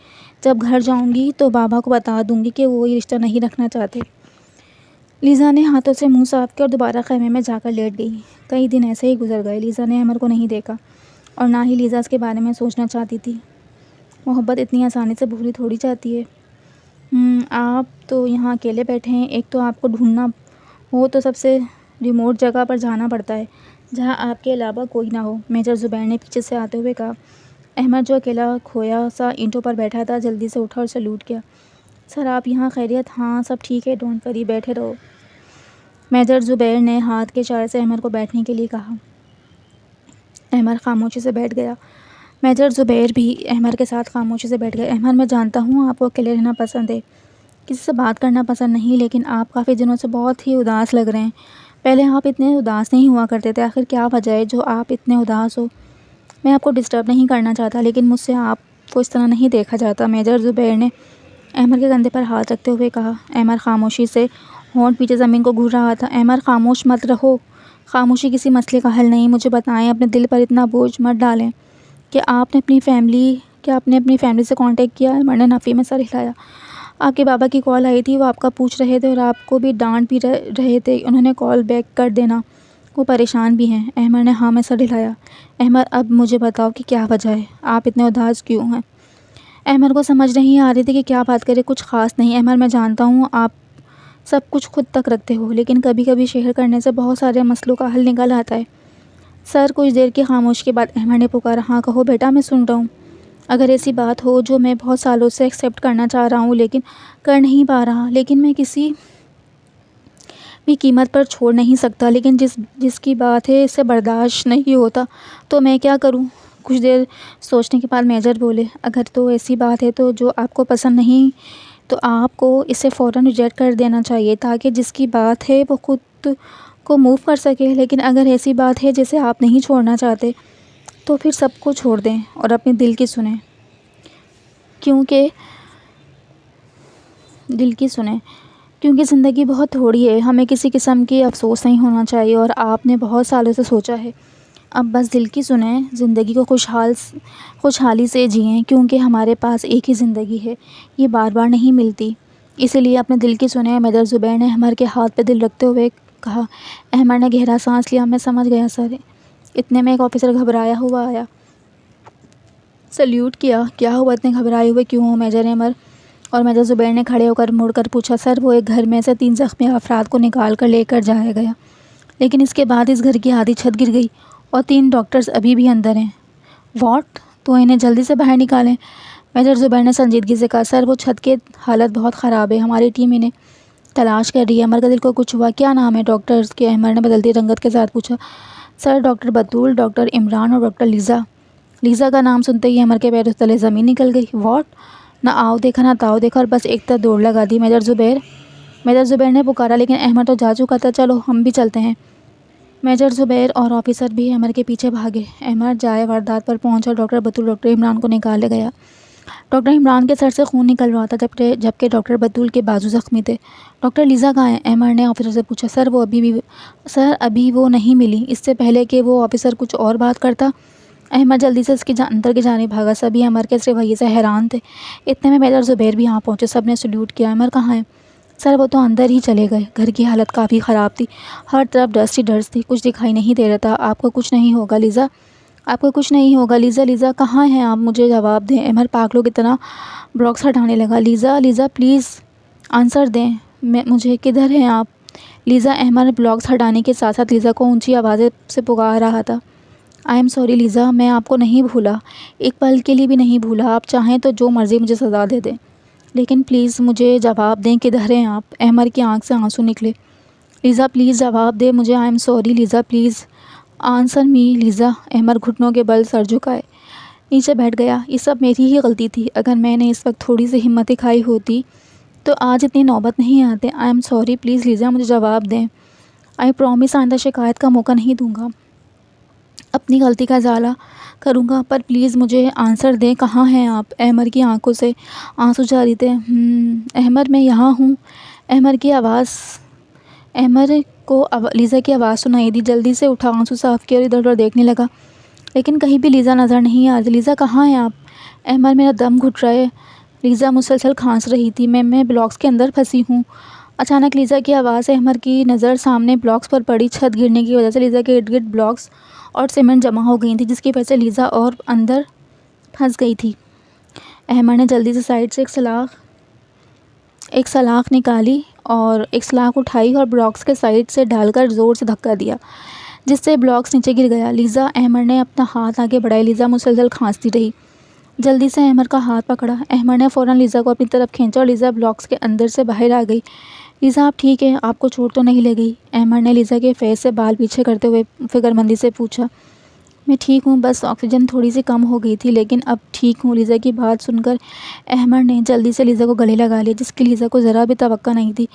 جب گھر جاؤں گی تو بابا کو بتا دوں گی کہ وہ یہ رشتہ نہیں رکھنا چاہتے۔ لیزا نے ہاتھوں سے منہ صاف کیا اور دوبارہ خیمے میں جا کر لیٹ گئی۔ کئی دن ایسے ہی گزر گئے، لیزا نے احمد کو نہیں دیکھا اور نہ ہی لیزا اس کے بارے میں سوچنا چاہتی تھی۔ محبت اتنی آسانی سے بھولی تھوڑی جاتی ہے۔ آپ تو یہاں اکیلے بیٹھے ہیں، ایک تو آپ کو ڈھونڈنا ہو تو سب سے ریموٹ جگہ پر جانا پڑتا ہے جہاں آپ کے علاوہ کوئی نہ ہو، میجر زبیر نے پیچھے سے آتے ہوئے کہا۔ احمد جو اکیلا کھویا سا اینٹوں پر بیٹھا تھا جلدی سے اٹھا اور سلوٹ کیا۔ سر آپ یہاں خیریت؟ ہاں سب ٹھیک ہے، ڈونٹ وری، بیٹھے رہو۔ میجر زبیر نے ہاتھ کے اشارے سے احمد کو بیٹھنے کے لیے کہا۔ احمد خاموشی سے بیٹھ گیا۔ میجر زبیر بھی احمد کے ساتھ خاموشی سے بیٹھ گئے۔ احمد میں جانتا ہوں آپ کو اکیلے رہنا پسند ہے، کسی سے بات کرنا پسند نہیں، لیکن آپ کافی دنوں سے بہت ہی اداس لگ رہے ہیں۔ پہلے آپ اتنے اداس نہیں ہوا کرتے تھے، آخر کیا وجہ ہے جو آپ اتنے اداس ہو؟ میں آپ کو ڈسٹرب نہیں کرنا چاہتا، لیکن مجھ سے آپ کو اس طرح نہیں دیکھا جاتا، میجر زبیر نے احمد کے کندھے پر ہاتھ رکھتے ہوئے کہا۔ احمد خاموشی سے ہونٹ پیچھے زمین کو گھور رہا تھا۔ احمد خاموش مت رہو، خاموشی کسی مسئلے کا حل نہیں، مجھے بتائیں، اپنے دل پر اتنا بوجھ مت ڈالیں۔ کیا آپ نے اپنی فیملی سے کانٹیکٹ کیا؟ احمد نے نفی میں سر ہلایا۔ آپ کے بابا کی کال آئی تھی، وہ آپ کا پوچھ رہے تھے اور آپ کو بھی ڈانٹ بھی رہے تھے، انہوں نے کال بیک کر دینا، وہ پریشان بھی ہیں۔ احمد نے ہاں میں سر ہلایا۔ احمد اب مجھے بتاؤ کہ کیا وجہ ہے، آپ اتنے اداس کیوں ہیں؟ احمد کو سمجھ نہیں آ رہی تھی کہ کیا بات کرے، کچھ خاص نہیں احمد، میں جانتا ہوں آپ سب کچھ خود تک رکھتے ہو، لیکن کبھی کبھی شیئر کرنے سے بہت سارے مسئلوں کا حل نکل آتا ہے۔ سر کچھ دیر کی خاموشی کے بعد احمد نے پکارا۔ ہاں کہو بیٹا، میں سن رہا ہوں۔ اگر ایسی بات ہو جو میں بہت سالوں سے ایکسیپٹ کرنا چاہ رہا ہوں لیکن کر نہیں پا رہا، لیکن میں کسی بھی قیمت پر چھوڑ نہیں سکتا، لیکن جس کی بات ہے اسے برداشت نہیں ہوتا، تو میں کیا کروں؟ کچھ دیر سوچنے کے بعد میجر بولے۔ اگر تو ایسی بات ہے تو جو آپ کو پسند نہیں تو آپ کو اسے فوراً ریجیکٹ کر دینا چاہیے تاکہ جس کی بات ہے وہ خود کو موو کر سکے، لیکن اگر ایسی بات ہے جسے آپ نہیں چھوڑنا چاہتے تو پھر سب کو چھوڑ دیں اور اپنے دل کی سنیں، کیونکہ زندگی بہت تھوڑی ہے، ہمیں کسی قسم کی افسوس نہیں ہونا چاہیے، اور آپ نے بہت سالوں سے سوچا ہے، اب بس دل کی سنیں، زندگی کو خوشحالی سے جئیں، کیونکہ ہمارے پاس ایک ہی زندگی ہے، یہ بار بار نہیں ملتی، اسی لیے اپنے دل کی سنیں۔ میجر زبیر نے احمد کے ہاتھ پہ دل رکھتے ہوئے کہا۔ احمد نے گہرا سانس لیا۔ میں سمجھ گیا سر۔ اتنے میں ایک آفیسر گھبرایا ہوا آیا، سلیوٹ کیا۔ کیا ہوا، اتنے گھبرائے ہوئے کیوں ہو میجر احمد؟ اور میجر زبیر نے کھڑے ہو کر مڑ کر پوچھا۔ سر وہ ایک گھر میں سے 3 زخمی افراد کو نکال کر لے کر جایا گیا، لیکن اس کے بعد اس گھر کی آدھی چھت گر گئی اور 3 ڈاکٹرز ابھی بھی اندر ہیں۔ واٹ؟ تو انہیں جلدی سے باہر نکالیں۔ میجر زبیر نے سنجیدگی سے کہا۔ سر وہ چھت کی حالت بہت خراب ہے، ہماری ٹیم انہیں تلاش کر رہی ہے۔ احمد کا دل کو کچھ ہوا۔ کیا نام ہے ڈاکٹرز کے؟ احمد نے بدلتی رنگت کے ساتھ پوچھا۔ Sir doctor Batool, doctor Imran اور ڈاکٹر لیزا۔ لیزا کا نام سنتے ہی احمد کے پیروں تلے زمین نکل گئی۔ واٹ؟ نہ آؤ دیکھا نہ تاؤ دیکھا اور بس ایک طرف دوڑ لگا دی۔ میجر زبیر نے پکارا، لیکن احمد تو جا چکا تھا۔ چلو ہم بھی چلتے ہیں۔ میجر زبیر اور آفیسر بھی احمد کے پیچھے بھاگے۔ احمد جائے واردات پر پہنچا۔ ڈاکٹر بطول ڈاکٹر عمران کو نکال لے گیا۔ ڈاکٹر عمران کے سر سے خون نکل رہا تھا جبکہ ڈاکٹر بطول کے بازو زخمی تھے۔ ڈاکٹر لیزا کہاں ہے؟ احمد نے آفیسر سے پوچھا۔ سر ابھی وہ نہیں ملی۔ اس سے پہلے کہ وہ آفیسر کچھ اور بات کرتا، احمد جلدی سے اس کے اندر کی جانب بھاگا۔ سبھی احمد کے اس رویے سے حیران تھے۔ اتنے میں میجر زبیر بھی یہاں پہنچے۔ سب نے سلیوٹ کیا۔ احمد کہاں ہے؟ سر وہ تو اندر ہی چلے گئے۔ گھر کی حالت کافی خراب تھی، ہر طرف ڈسٹ ہی ڈسٹ تھی، کچھ دکھائی نہیں دے رہا تھا۔ آپ کو کچھ نہیں ہوگا لیزا، آپ کو کچھ نہیں ہوگا لیزا۔ لیزا کہاں ہیں آپ؟ مجھے جواب دیں۔ احمد پاگلوں کی طرح بلاکس ہٹانے لگا۔ لیزا پلیز آنسر دیں مجھے، کدھر ہیں آپ؟ لیزا۔ احمد بلاکس ہٹانے کے ساتھ ساتھ لیزا کو اونچی آواز سے پکار رہا تھا۔ آئی ایم سوری لیزا، میں آپ کو نہیں بھولا، ایک پل کے لیے بھی نہیں بھولا۔ آپ چاہیں تو جو مرضی مجھے سزا دے دیں، لیکن پلیز مجھے جواب دیں، کدھر ہیں آپ؟ احمد کی آنکھ سے آنسو نکلے۔ لیزا پلیز جواب دیں مجھے، I am sorry Lisa, please answer me Lisa. Ahmed گھٹنوں کے بل سر جھکائے نیچے بیٹھ گیا۔ یہ سب میری ہی غلطی تھی، اگر میں نے اس وقت تھوڑی سی ہمت دکھائی ہوتی تو آج اتنی نوبت نہیں آتے۔ آئی ایم سوری، پلیز لیزا مجھے جواب دیں۔ آئی پرومس آئندہ شکایت کا موقع نہیں دوں گا، اپنی غلطی کا ازالہ کروں گا، پر پلیز مجھے آنسر دیں، کہاں ہیں آپ؟ احمد کی آنکھوں سے آنسو جاری تھے۔ احمد میں یہاں ہوں۔ احمد کو لیزا کی آواز سنائی دی۔ جلدی سے اٹھا، آنسو صاف کیا اور ادھر ادھر دیکھنے لگا، لیکن کہیں بھی لیزا نظر نہیں آ رہی۔ لیزا کہاں ہیں آپ؟ احمد میرا دم گھٹ رہا ہے، لیزا مسلسل کھانس رہی تھی، میں بلاکس کے اندر پھنسی ہوں۔ اچانک لیزا کی آواز سے احمد کی نظر سامنے بلاکس پر پڑی چھت گرنے کی وجہ سے لیزا کے ارد گرد بلاکس اور سیمنٹ جمع ہو گئی تھی، جس کی وجہ سے لیزا اور اندر پھنس گئی تھی۔ احمد نے جلدی سے سائڈ سے ایک سلاخ نکالی اور ایک سلاخ اٹھائی اور بلاکس کے سائڈ سے ڈال کر زور سے دھکا دیا، جس سے بلاکس نیچے گر گیا۔ لیزا احمد نے اپنا ہاتھ آگے بڑھایا۔ لیزا مسلسل کھانستی رہی۔ جلدی سے احمد کا ہاتھ پکڑا۔ احمد نے فوراً لیزا کو اپنی طرف کھینچا اور لیزا بلاکس کے اندر سے باہر آ گئی۔ لیزا آپ ٹھیک ہیں؟ آپ کو چوٹ تو نہیں لگی؟ احمد نے لیزا کے فیس سے بال پیچھے کرتے ہوئے فکر مندی سے پوچھا۔ میں ٹھیک ہوں، بس آکسیجن تھوڑی سی کم ہو گئی تھی، لیکن اب ٹھیک ہوں۔ لیزا کی بات سن کر احمد نے جلدی سے لیزا کو گلے لگا لیا، جس کی لیزا کو ذرا بھی توقع نہیں تھی۔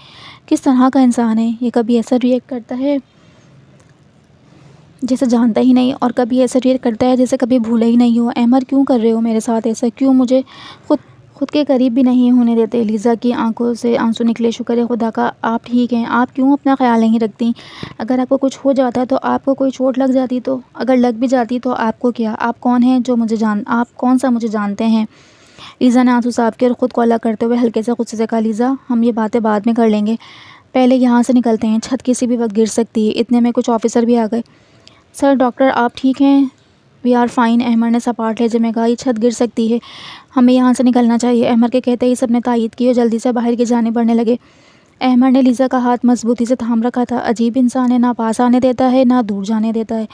کس طرح کا انسان ہے یہ؟ کبھی ایسا ریئیکٹ کرتا ہے جیسے جانتا ہی نہیں، اور کبھی ایسا ریئیکٹ کرتا ہے جیسے کبھی بھولا ہی نہیں ہو۔ احمد کیوں کر رہے ہو میرے ساتھ ایسا؟ کیوں مجھے خود کے قریب بھی نہیں ہونے دیتے؟ لیزا کی آنکھوں سے آنسو نکلے۔ شکر ہے خدا کا آپ ٹھیک ہیں۔ آپ کیوں اپنا خیال نہیں رکھتی؟ اگر آپ کو کچھ ہو جاتا تو، آپ کو کوئی چوٹ لگ جاتی تو، اگر لگ بھی جاتی تو آپ کو کیا؟ آپ کون ہیں جو آپ کون سا مجھے جانتے ہیں؟ لیزا نے آنسو صاف کیے اور خود کو الگ کرتے ہوئے ہلکے سے غصے سے کہا، لیزا ہم یہ باتیں بعد میں کر لیں گے، پہلے یہاں سے نکلتے ہیں، چھت کسی بھی وقت گر سکتی ہے۔ اتنے میں کچھ آفیسر بھی آ گئے۔ سر، ڈاکٹر آپ ٹھیک ہیں؟ وی آر فائن، احمد نے سپاٹ لہجے میں کہا۔ یہ چھت گر سکتی ہے، ہمیں یہاں سے نکلنا چاہیے۔ احمد کے کہتے ہی سب نے تائید کی اور جلدی سے باہر کی جانب بڑھنے لگے۔ احمد نے لیزا کا ہاتھ مضبوطی سے تھام رکھا تھا۔ عجیب انسان ہے، نہ پاس آنے دیتا ہے نہ دور جانے دیتا ہے۔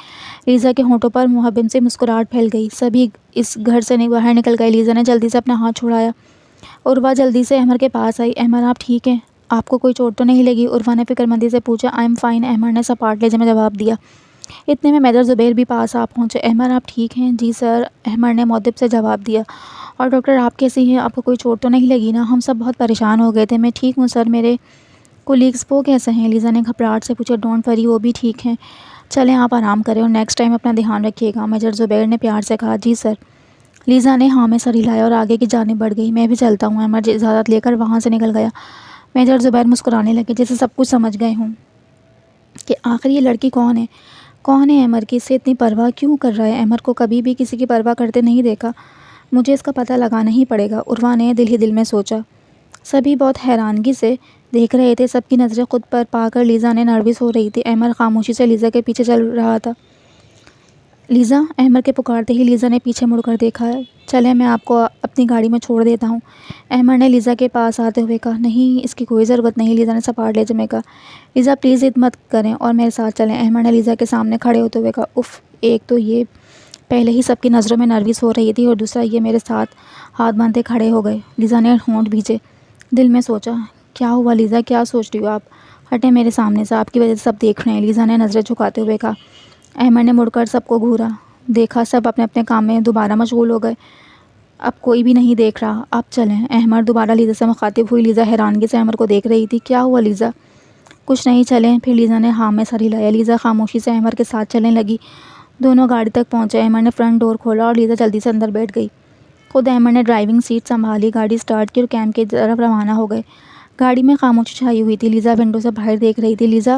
لیزا کے ہونٹوں پر محبت سے مسکراہٹ پھیل گئی۔ سبھی اس گھر سے باہر نکل گئے۔ لیزا نے جلدی سے اپنا ہاتھ چھڑایا۔ عروہ جلدی سے احمد کے پاس آئی۔ احمد آپ ٹھیک ہیں؟ آپ کو کوئی چوٹ تو نہیں لگی؟ عروہ نے فکر مندی سے پوچھا۔ آئی ایم فائن، احمد نے سپاٹ لہجے میں جواب دیا۔ اتنے میں میجر زبیر بھی پاس آ پہنچے۔ احمد آپ ٹھیک ہیں؟ جی سر، احمد نے مؤدب سے جواب دیا۔ اور ڈاکٹر آپ کیسی ہیں؟ آپ کو کوئی چوٹ تو نہیں لگی نا؟ ہم سب بہت پریشان ہو گئے تھے۔ میں ٹھیک ہوں سر، میرے کولیگس وہ کیسے ہیں؟ لیزا نے گھبراہٹ سے پوچھا۔ ڈونٹ وری، وہ بھی ٹھیک ہیں۔ چلیں آپ آرام کریں اور نیکسٹ ٹائم اپنا دھیان رکھیے گا، میجر زبیر نے پیار سے کہا۔ جی سر۔ لیزا نے ہاں میں سر ہلایا اور آگے کی جانب بڑھ گئی۔ میں بھی چلتا ہوں، احمد اجازت لے کر وہاں سے نکل گیا۔ میجر زبیر مسکرانے لگے، جیسے سب کچھ سمجھ گئے ہوں کہ آخر یہ لڑکی کون ہے احمد کی، اس سے اتنی پرواہ کیوں کر رہا ہے؟ احمد کو کبھی بھی کسی کی پرواہ کرتے نہیں دیکھا، مجھے اس کا پتہ لگانا ہی پڑے گا، عروہ نے دل ہی دل میں سوچا۔ سبھی بہت حیرانگی سے دیکھ رہے تھے، سب کی نظریں خود پر پا کر لیزا نے نروس ہو رہی تھی۔ احمد خاموشی سے لیزا کے پیچھے چل رہا تھا۔ لیزا، احمد کے پکارتے ہی لیزا نے پیچھے مڑ کر دیکھا۔ چلیں میں آپ کو اپنی گاڑی میں چھوڑ دیتا ہوں، احمد نے لیزا کے پاس آتے ہوئے کہا۔ نہیں، اس کی کوئی ضرورت نہیں، لیزا نے سپاٹ لہجے میں کہا۔ لیزا پلیز ضد مت کریں اور میرے ساتھ چلیں، احمد نے لیزا کے سامنے کھڑے ہوتے ہوئے کہا۔ اف، ایک تو یہ پہلے ہی سب کی نظروں میں نروس ہو رہی تھی اور دوسرا یہ میرے ساتھ ہاتھ باندھے کھڑے ہو گئے۔ لیزا نے ہونٹ بھینچے، دل میں سوچا کیا ہوا لیزا، کیا سوچ رہی ہو آپ؟ ہٹیں میرے سامنے سے، آپ کی وجہ سے سب دیکھ رہے ہیں، لیزا نے نظریں جھکاتے ہوئے کہا۔ احمد نے مڑ کر سب کو گھورا، دیکھا سب اپنے اپنے کام میں دوبارہ مشغول ہو گئے، اب کوئی بھی نہیں دیکھ رہا، آپ چلیں۔ احمد دوبارہ لیزا سے مخاطب ہوئی۔ لیزا حیرانگی سے احمد کو دیکھ رہی تھی۔ کیا ہوا لیزا؟ کچھ نہیں، چلیں۔ پھر لیزا نے ہاں میں سر ہلایا۔ لیزا خاموشی سے احمد کے ساتھ چلنے لگی۔ دونوں گاڑی تک پہنچے۔ احمد نے فرنٹ ڈور کھولا اور لیزا جلدی سے اندر بیٹھ گئی۔ خود احمد نے ڈرائیونگ سیٹ سنبھالی، گاڑی سٹارٹ کی اور کیمپ کی طرف روانہ ہو گئے۔ گاڑی میں خاموشی چھائی ہوئی تھی۔ لیزا ونڈو سے باہر دیکھ رہی تھی۔ لیزا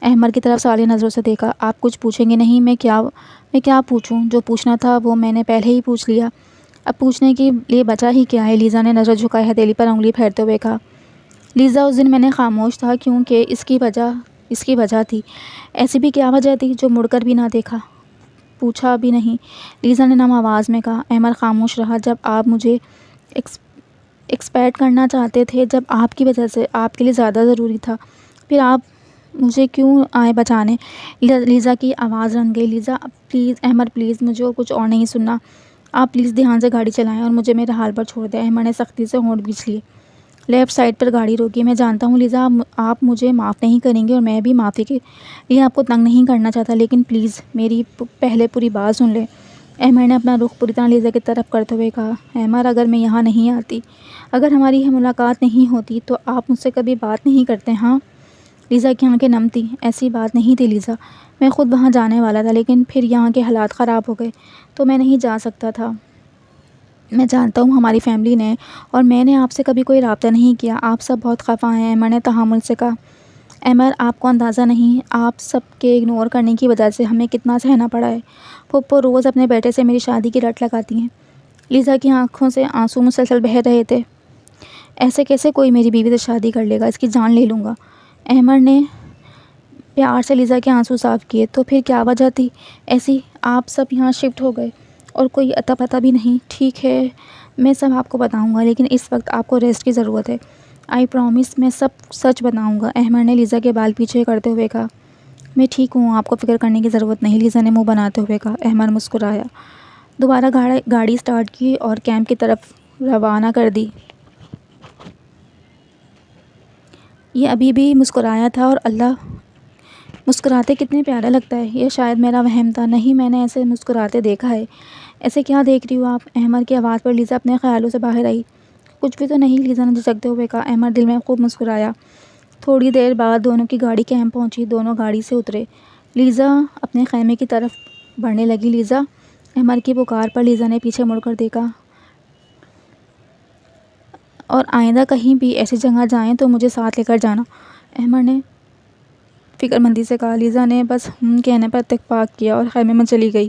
احمد کی طرف سوالیہ نظروں سے دیکھا۔ آپ کچھ پوچھیں گے نہیں؟ میں کیا پوچھوں؟ جو پوچھنا تھا وہ میں نے پہلے ہی پوچھ لیا، اب پوچھنے کے لیے بچا ہی کیا ہے؟ لیزا نے نظر جھکائی ہتھیلی پر انگلی پھیرتے ہوئے کہا۔ لیزا اس دن میں نے خاموش تھا کیونکہ اس کی وجہ تھی۔ ایسی بھی کیا وجہ تھی جو مڑ کر بھی نہ دیکھا، پوچھا بھی نہیں؟ لیزا نے نم آواز میں کہا۔ احمد خاموش رہا۔ جب آپ مجھے ایکسپیکٹ کرنا چاہتے تھے، جب آپ کی وجہ سے آپ کے لیے زیادہ ضروری تھا، پھر آپ مجھے کیوں آئے بچانے؟ لیزا کی آواز رن گئی۔ لیزا پلیز، احمد پلیز، مجھے کچھ اور نہیں سننا، آپ پلیز دھیان سے گاڑی چلائیں اور مجھے میرے حال پر چھوڑ دیں۔ احمد نے سختی سے ہونٹ بھینچ لیے۔ لیفٹ سائڈ پر گاڑی روکی۔ میں جانتا ہوں لیزا، آپ مجھے معاف نہیں کریں گے اور میں بھی معافی کے لیے آپ کو تنگ نہیں کرنا چاہتا، لیکن پلیز میری پہلے پوری بات سن لیں۔ احمد نے اپنا رخ پوری طرح لیزا کی طرف کرتے ہوئے کہا۔ احمد، اگر میں یہاں نہیں آتی، اگر ہماری یہ ملاقات نہیں ہوتی تو آپ مجھ سے کبھی بات نہیں کرتے؟ ہاں؟ لیزا کی آنکھیں نم تھیں۔ ایسی بات نہیں تھی لیزا، میں خود وہاں جانے والا تھا، لیکن پھر یہاں کے حالات خراب ہو گئے تو میں نہیں جا سکتا تھا۔ میں جانتا ہوں ہماری فیملی نے اور میں نے آپ سے کبھی کوئی رابطہ نہیں کیا، آپ سب بہت خفا ہیں، احمد نے تحمل سے کہا۔ احمد، آپ کو اندازہ نہیں آپ سب کے اگنور کرنے کی وجہ سے ہمیں کتنا سہنا پڑا ہے۔ پھپھو روز اپنے بیٹے سے میری شادی کی رٹ لگاتی ہیں۔ لیزا کی آنکھوں سے آنسو مسلسل بہہ رہے تھے۔ ایسے کیسے کوئی میری بیوی سے شادی کر لے گا، اس کی جان لے لوں گا۔ احمد نے پیار سے لیزا کے آنسو صاف کیے۔ تو پھر کیا وجہ تھی ایسی؟ آپ سب یہاں شفٹ ہو گئے اور کوئی اتا پتہ بھی نہیں۔ ٹھیک ہے، میں سب آپ کو بتاؤں گا، لیکن اس وقت آپ کو ریسٹ کی ضرورت ہے۔ آئی پرومس میں سب سچ بتاؤں گا، احمد نے لیزا کے بال پیچھے کرتے ہوئے کہا۔ میں ٹھیک ہوں، آپ کو فکر کرنے کی ضرورت نہیں، لیزا نے منہ بناتے ہوئے کہا۔ احمد مسکرایا، دوبارہ گاڑی سٹارٹ کی اور کیمپ کی طرف روانہ کر دی۔ یہ ابھی بھی مسکرایا تھا، اور اللہ مسکراتے کتنے پیارا لگتا ہے۔ یہ شاید میرا وہم تھا، نہیں میں نے ایسے مسکراتے دیکھا ہے۔ ایسے کیا دیکھ رہی ہو آپ؟ احمد کی آواز پر لیزا اپنے خیالوں سے باہر آئی۔ کچھ بھی تو نہیں، لیزا نے جھجکتے ہوئے کہا۔ احمد دل میں خوب مسکرایا۔ تھوڑی دیر بعد دونوں کی گاڑی کیمپ پہنچی، دونوں گاڑی سے اترے۔ لیزا اپنے خیمے کی طرف بڑھنے لگی۔ لیزا، احمد کی پکار پر لیزا نے پیچھے مڑ کر دیکھا۔ اور آئندہ کہیں بھی ایسی جگہ جائیں تو مجھے ساتھ لے کر جانا، احمد نے فکر مندی سے کہا۔ لیزا نے بس کہنے پر اتفاق کیا اور خیمے میں چلی گئی۔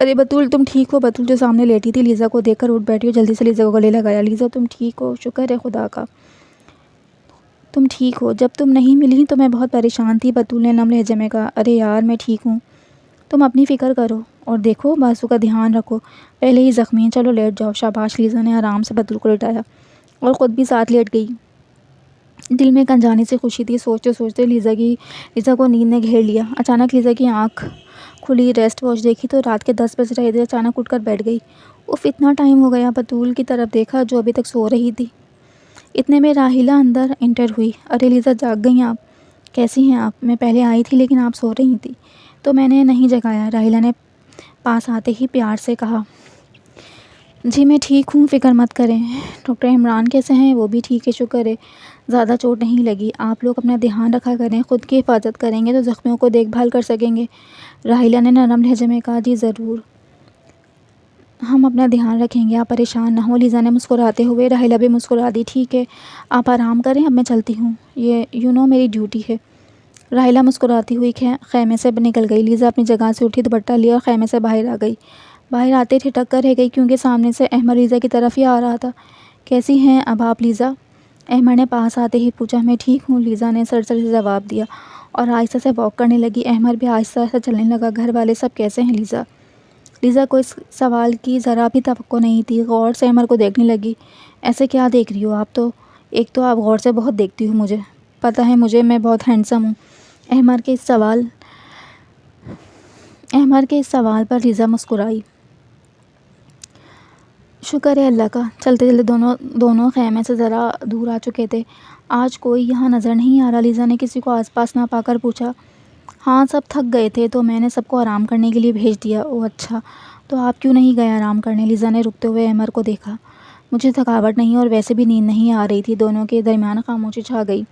ارے بتول، تم ٹھیک ہو؟ بتول جو سامنے لیٹی تھی لیزا کو دیکھ کر اٹھ بیٹھی اور جلدی سے لیزا کو گلے لگایا۔ لیزا، تم ٹھیک ہو؟ شکر ہے خدا کا تم ٹھیک ہو، جب تم نہیں ملی تو میں بہت پریشان تھی، بتول نے نم لہجے میں کہا۔ ارے یار میں ٹھیک ہوں، تم اپنی فکر کرو اور دیکھو بازو کا دھیان رکھو، پہلے ہی زخمی ہیں، چلو لیٹ جاؤ۔ شاباش، لیزا نے آرام سے بتول کو لٹایا اور خود بھی ساتھ لیٹ گئی۔ دل میں ایک انجانی سی خوشی تھی۔ سوچتے سوچتے لیزا کو نیند نے گھیر لیا۔ اچانک لیزا کی آنکھ کھلی، ریسٹ واچ دیکھی تو رات کے 10 بج رہے تھے۔ اچانک اٹھ کر بیٹھ گئی۔ اف، اتنا ٹائم ہو گیا۔ بتول کی طرف دیکھا جو ابھی تک سو رہی تھی۔ اتنے میں راحیلہ اندر انٹر ہوئی۔ ارے لیزا، جاگ گئی آپ؟ کیسی ہیں آپ؟ میں پہلے آئی تھی لیکن آپ سو رہی تھی تو میں نے نہیں جگایا، راحیلہ نے پاس آتے ہی پیار سے کہا۔ جی میں ٹھیک ہوں، فکر مت کریں۔ ڈاکٹر عمران کیسے ہیں؟ وہ بھی ٹھیک ہے، شکر ہے، زیادہ چوٹ نہیں لگی۔ آپ لوگ اپنا دھیان رکھا کریں، خود کی حفاظت کریں گے تو زخمیوں کو دیکھ بھال کر سکیں گے، راحیلہ نے نرم لہجے میں کہا۔ جی ضرور، ہم اپنا دھیان رکھیں گے، آپ پریشان نہ ہوں، لیزا نے مسکراتے ہوئے۔ راحیلہ بھی مسکرا دی۔ ٹھیک ہے، آپ آرام کریں، اب میں چلتی ہوں، یہ میری ڈیوٹی ہے۔ راحیلہ مسکراتی ہوئی خیمے سے نکل گئی۔ لیزا اپنی جگہ سے اٹھی، دوپٹہ لیا اور خیمے سے باہر آ گئی۔ باہر آتے ٹھٹک کر رہ گئی کیونکہ سامنے سے احمد لیزا کی طرف ہی آ رہا تھا۔ کیسی ہیں اب آپ لیزا؟ احمد نے پاس آتے ہی پوچھا۔ میں ٹھیک ہوں، لیزا نے سرسری سے جواب دیا اور آہستہ سے واک کرنے لگی۔ احمد بھی آہستہ آہستہ چلنے لگا۔ گھر والے سب کیسے ہیں لیزا؟ لیزا کو اس سوال کی ذرا بھی توقع نہیں تھی، غور سے احمد کو دیکھنے لگی۔ ایسے کیا دیکھ رہی ہو آپ؟ ایک تو آپ غور سے بہت دیکھتی ہو، مجھے پتہ ہے، میں بہت ہینڈسم ہوں۔ احمد کے اس سوال پر لیزا مسکرائی۔ شکر ہے اللہ کا۔ چلتے چلتے دونوں خیمے سے ذرا دور آ چکے تھے۔ آج کوئی یہاں نظر نہیں آ رہا، لیزا نے کسی کو آس پاس نہ پا کر پوچھا۔ ہاں سب تھک گئے تھے تو میں نے سب کو آرام کرنے کے لیے بھیج دیا۔ اوہ اچھا، تو آپ کیوں نہیں گئے آرام کرنے؟ لیزا نے رکتے ہوئے احمد کو دیکھا۔ مجھے تھکاوٹ نہیں اور ویسے بھی نیند نہیں آ رہی تھی۔ دونوں کے درمیان خاموشی چھا گئی۔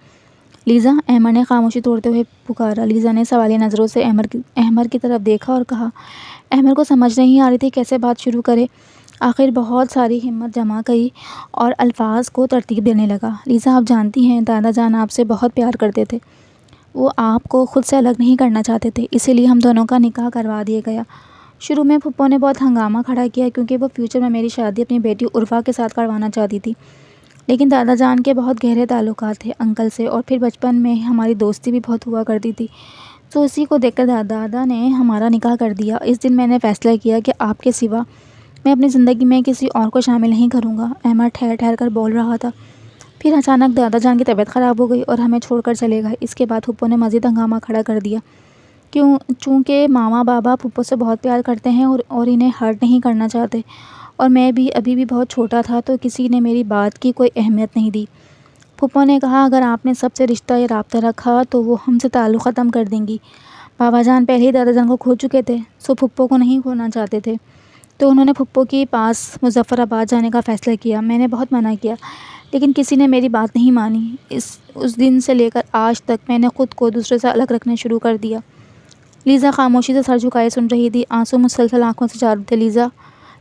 لیزا، احمد نے خاموشی توڑتے ہوئے پکارا۔ لیزا نے سوالیہ نظروں سے احمد کی طرف دیکھا اور کہا۔ احمد کو سمجھ نہیں آ رہی تھی کیسے بات شروع کرے۔ آخر بہت ساری ہمت جمع کی اور الفاظ کو ترتیب دینے لگا۔ لیزا، آپ جانتی ہیں دادا جان آپ سے بہت پیار کرتے تھے، وہ آپ کو خود سے الگ نہیں کرنا چاہتے تھے، اسی لیے ہم دونوں کا نکاح کروا دیا گیا۔ شروع میں پھپھو نے بہت ہنگامہ کھڑا کیا کیونکہ وہ فیوچر میں میری شادی اپنی بیٹی عرفا کے ساتھ کروانا چاہتی تھی، لیکن دادا جان کے بہت گہرے تعلقات تھے انکل سے، اور پھر بچپن میں ہماری دوستی بھی بہت ہوا کرتی تھی، تو اسی کو دیکھ کر دادا نے ہمارا نکاح کر دیا۔ اس دن میں نے فیصلہ کیا کہ آپ کے سوا میں اپنی زندگی میں کسی اور کو شامل نہیں کروں گا۔ احمد ٹھہر ٹھہر کر بول رہا تھا۔ پھر اچانک دادا جان کی طبیعت خراب ہو گئی اور ہمیں چھوڑ کر چلے گئے۔ اس کے بعد پھپھو نے مزید ہنگامہ کھڑا کر دیا چونکہ ماما بابا پھپھو سے بہت پیار کرتے ہیں اور انہیں ہرٹ نہیں کرنا چاہتے، اور میں بھی ابھی بھی بہت چھوٹا تھا تو کسی نے میری بات کی کوئی اہمیت نہیں دی۔ پھپھو نے کہا اگر آپ نے سب سے رشتہ یا رابطہ رکھا تو وہ ہم سے تعلق ختم کر دیں گی۔ بابا جان پہلے ہی دادا جان کو کھو چکے تھے، سو پھپھو کو نہیں کھونا چاہتے تھے، تو انہوں نے پھپھو کے پاس مظفر آباد جانے کا فیصلہ کیا۔ میں نے بہت منع کیا لیکن کسی نے میری بات نہیں مانی۔ اس دن سے لے کر آج تک میں نے خود کو دوسرے سے الگ رکھنا شروع کر دیا۔ لیزا خاموشی سے سر جھکائے سن رہی تھی، آنسو مسلسل آنکھوں سے جاری تھے۔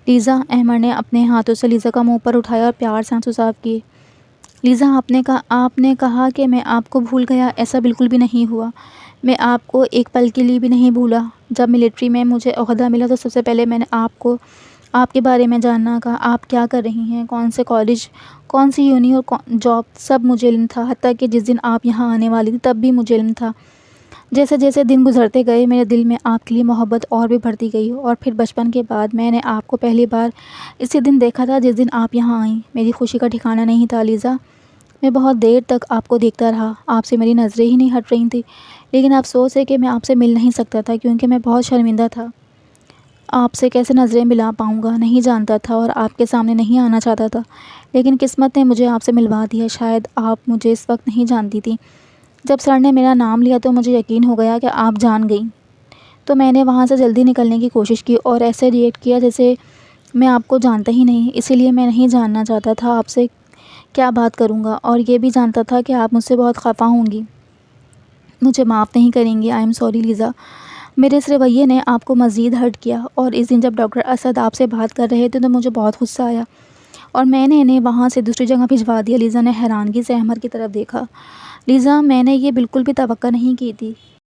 لیزا، احمد نے اپنے ہاتھوں سے لیزا کا منہ اوپر اٹھایا اور پیار سے آنسو صاف کیے۔ لیزا، آپ نے کہا کہ میں آپ کو بھول گیا، ایسا بالکل بھی نہیں ہوا، میں آپ کو ایک پل کے لیے بھی نہیں بھولا۔ جب ملٹری میں مجھے عہدہ ملا تو سب سے پہلے میں نے آپ کے بارے میں جاننا کہا، آپ کیا کر رہی ہیں، کون سے کالج، کون سی یونی اور جاب، سب مجھے علم تھا، حتیٰ کہ جس دن آپ یہاں آنے والی تھی تب بھی مجھے علم تھا۔ جیسے جیسے دن گزرتے گئے میرے دل میں آپ کے لیے محبت اور بھی بڑھتی گئی، اور پھر بچپن کے بعد میں نے آپ کو پہلی بار اسی دن دیکھا تھا جس دن آپ یہاں آئیں۔ میری خوشی کا ٹھکانہ نہیں تھا لیزا۔ میں بہت دیر تک آپ کو دیکھتا رہا، آپ سے میری نظریں ہی نہیں ہٹ رہی تھیں، لیکن افسوس ہے کہ میں آپ سے مل نہیں سکتا تھا کیونکہ میں بہت شرمندہ تھا۔ آپ سے کیسے نظریں ملا پاؤں گا نہیں جانتا تھا، اور آپ کے سامنے نہیں آنا چاہتا تھا، لیکن قسمت نے مجھے آپ سے ملوا دیا۔ شاید آپ مجھے اس وقت نہیں جانتی تھیں۔ جب سر نے میرا نام لیا تو مجھے یقین ہو گیا کہ آپ جان گئیں۔ تو میں نے وہاں سے جلدی نکلنے کی کوشش کی اور ایسے ریئیکٹ کیا جیسے میں آپ کو جانتا ہی نہیں۔ اسی لیے میں نہیں جاننا چاہتا تھا آپ سے کیا بات کروں گا، اور یہ بھی جانتا تھا کہ آپ مجھ سے بہت خفا ہوں گی، مجھے معاف نہیں کریں گی۔ آئی ایم سوری لیزا۔ میرے اس رویے نے آپ کو مزید ہرٹ کیا، اور اس دن جب ڈاکٹر اسد آپ سے بات کر رہے تھے تو مجھے بہت غصہ آیا، اور میں نے انہیں وہاں سے دوسری جگہ بھجوا دیا۔ لیزا نے حیرانگی سے احمد کی طرف دیکھا۔ لیزا، میں نے یہ بالکل بھی توقع نہیں کی تھی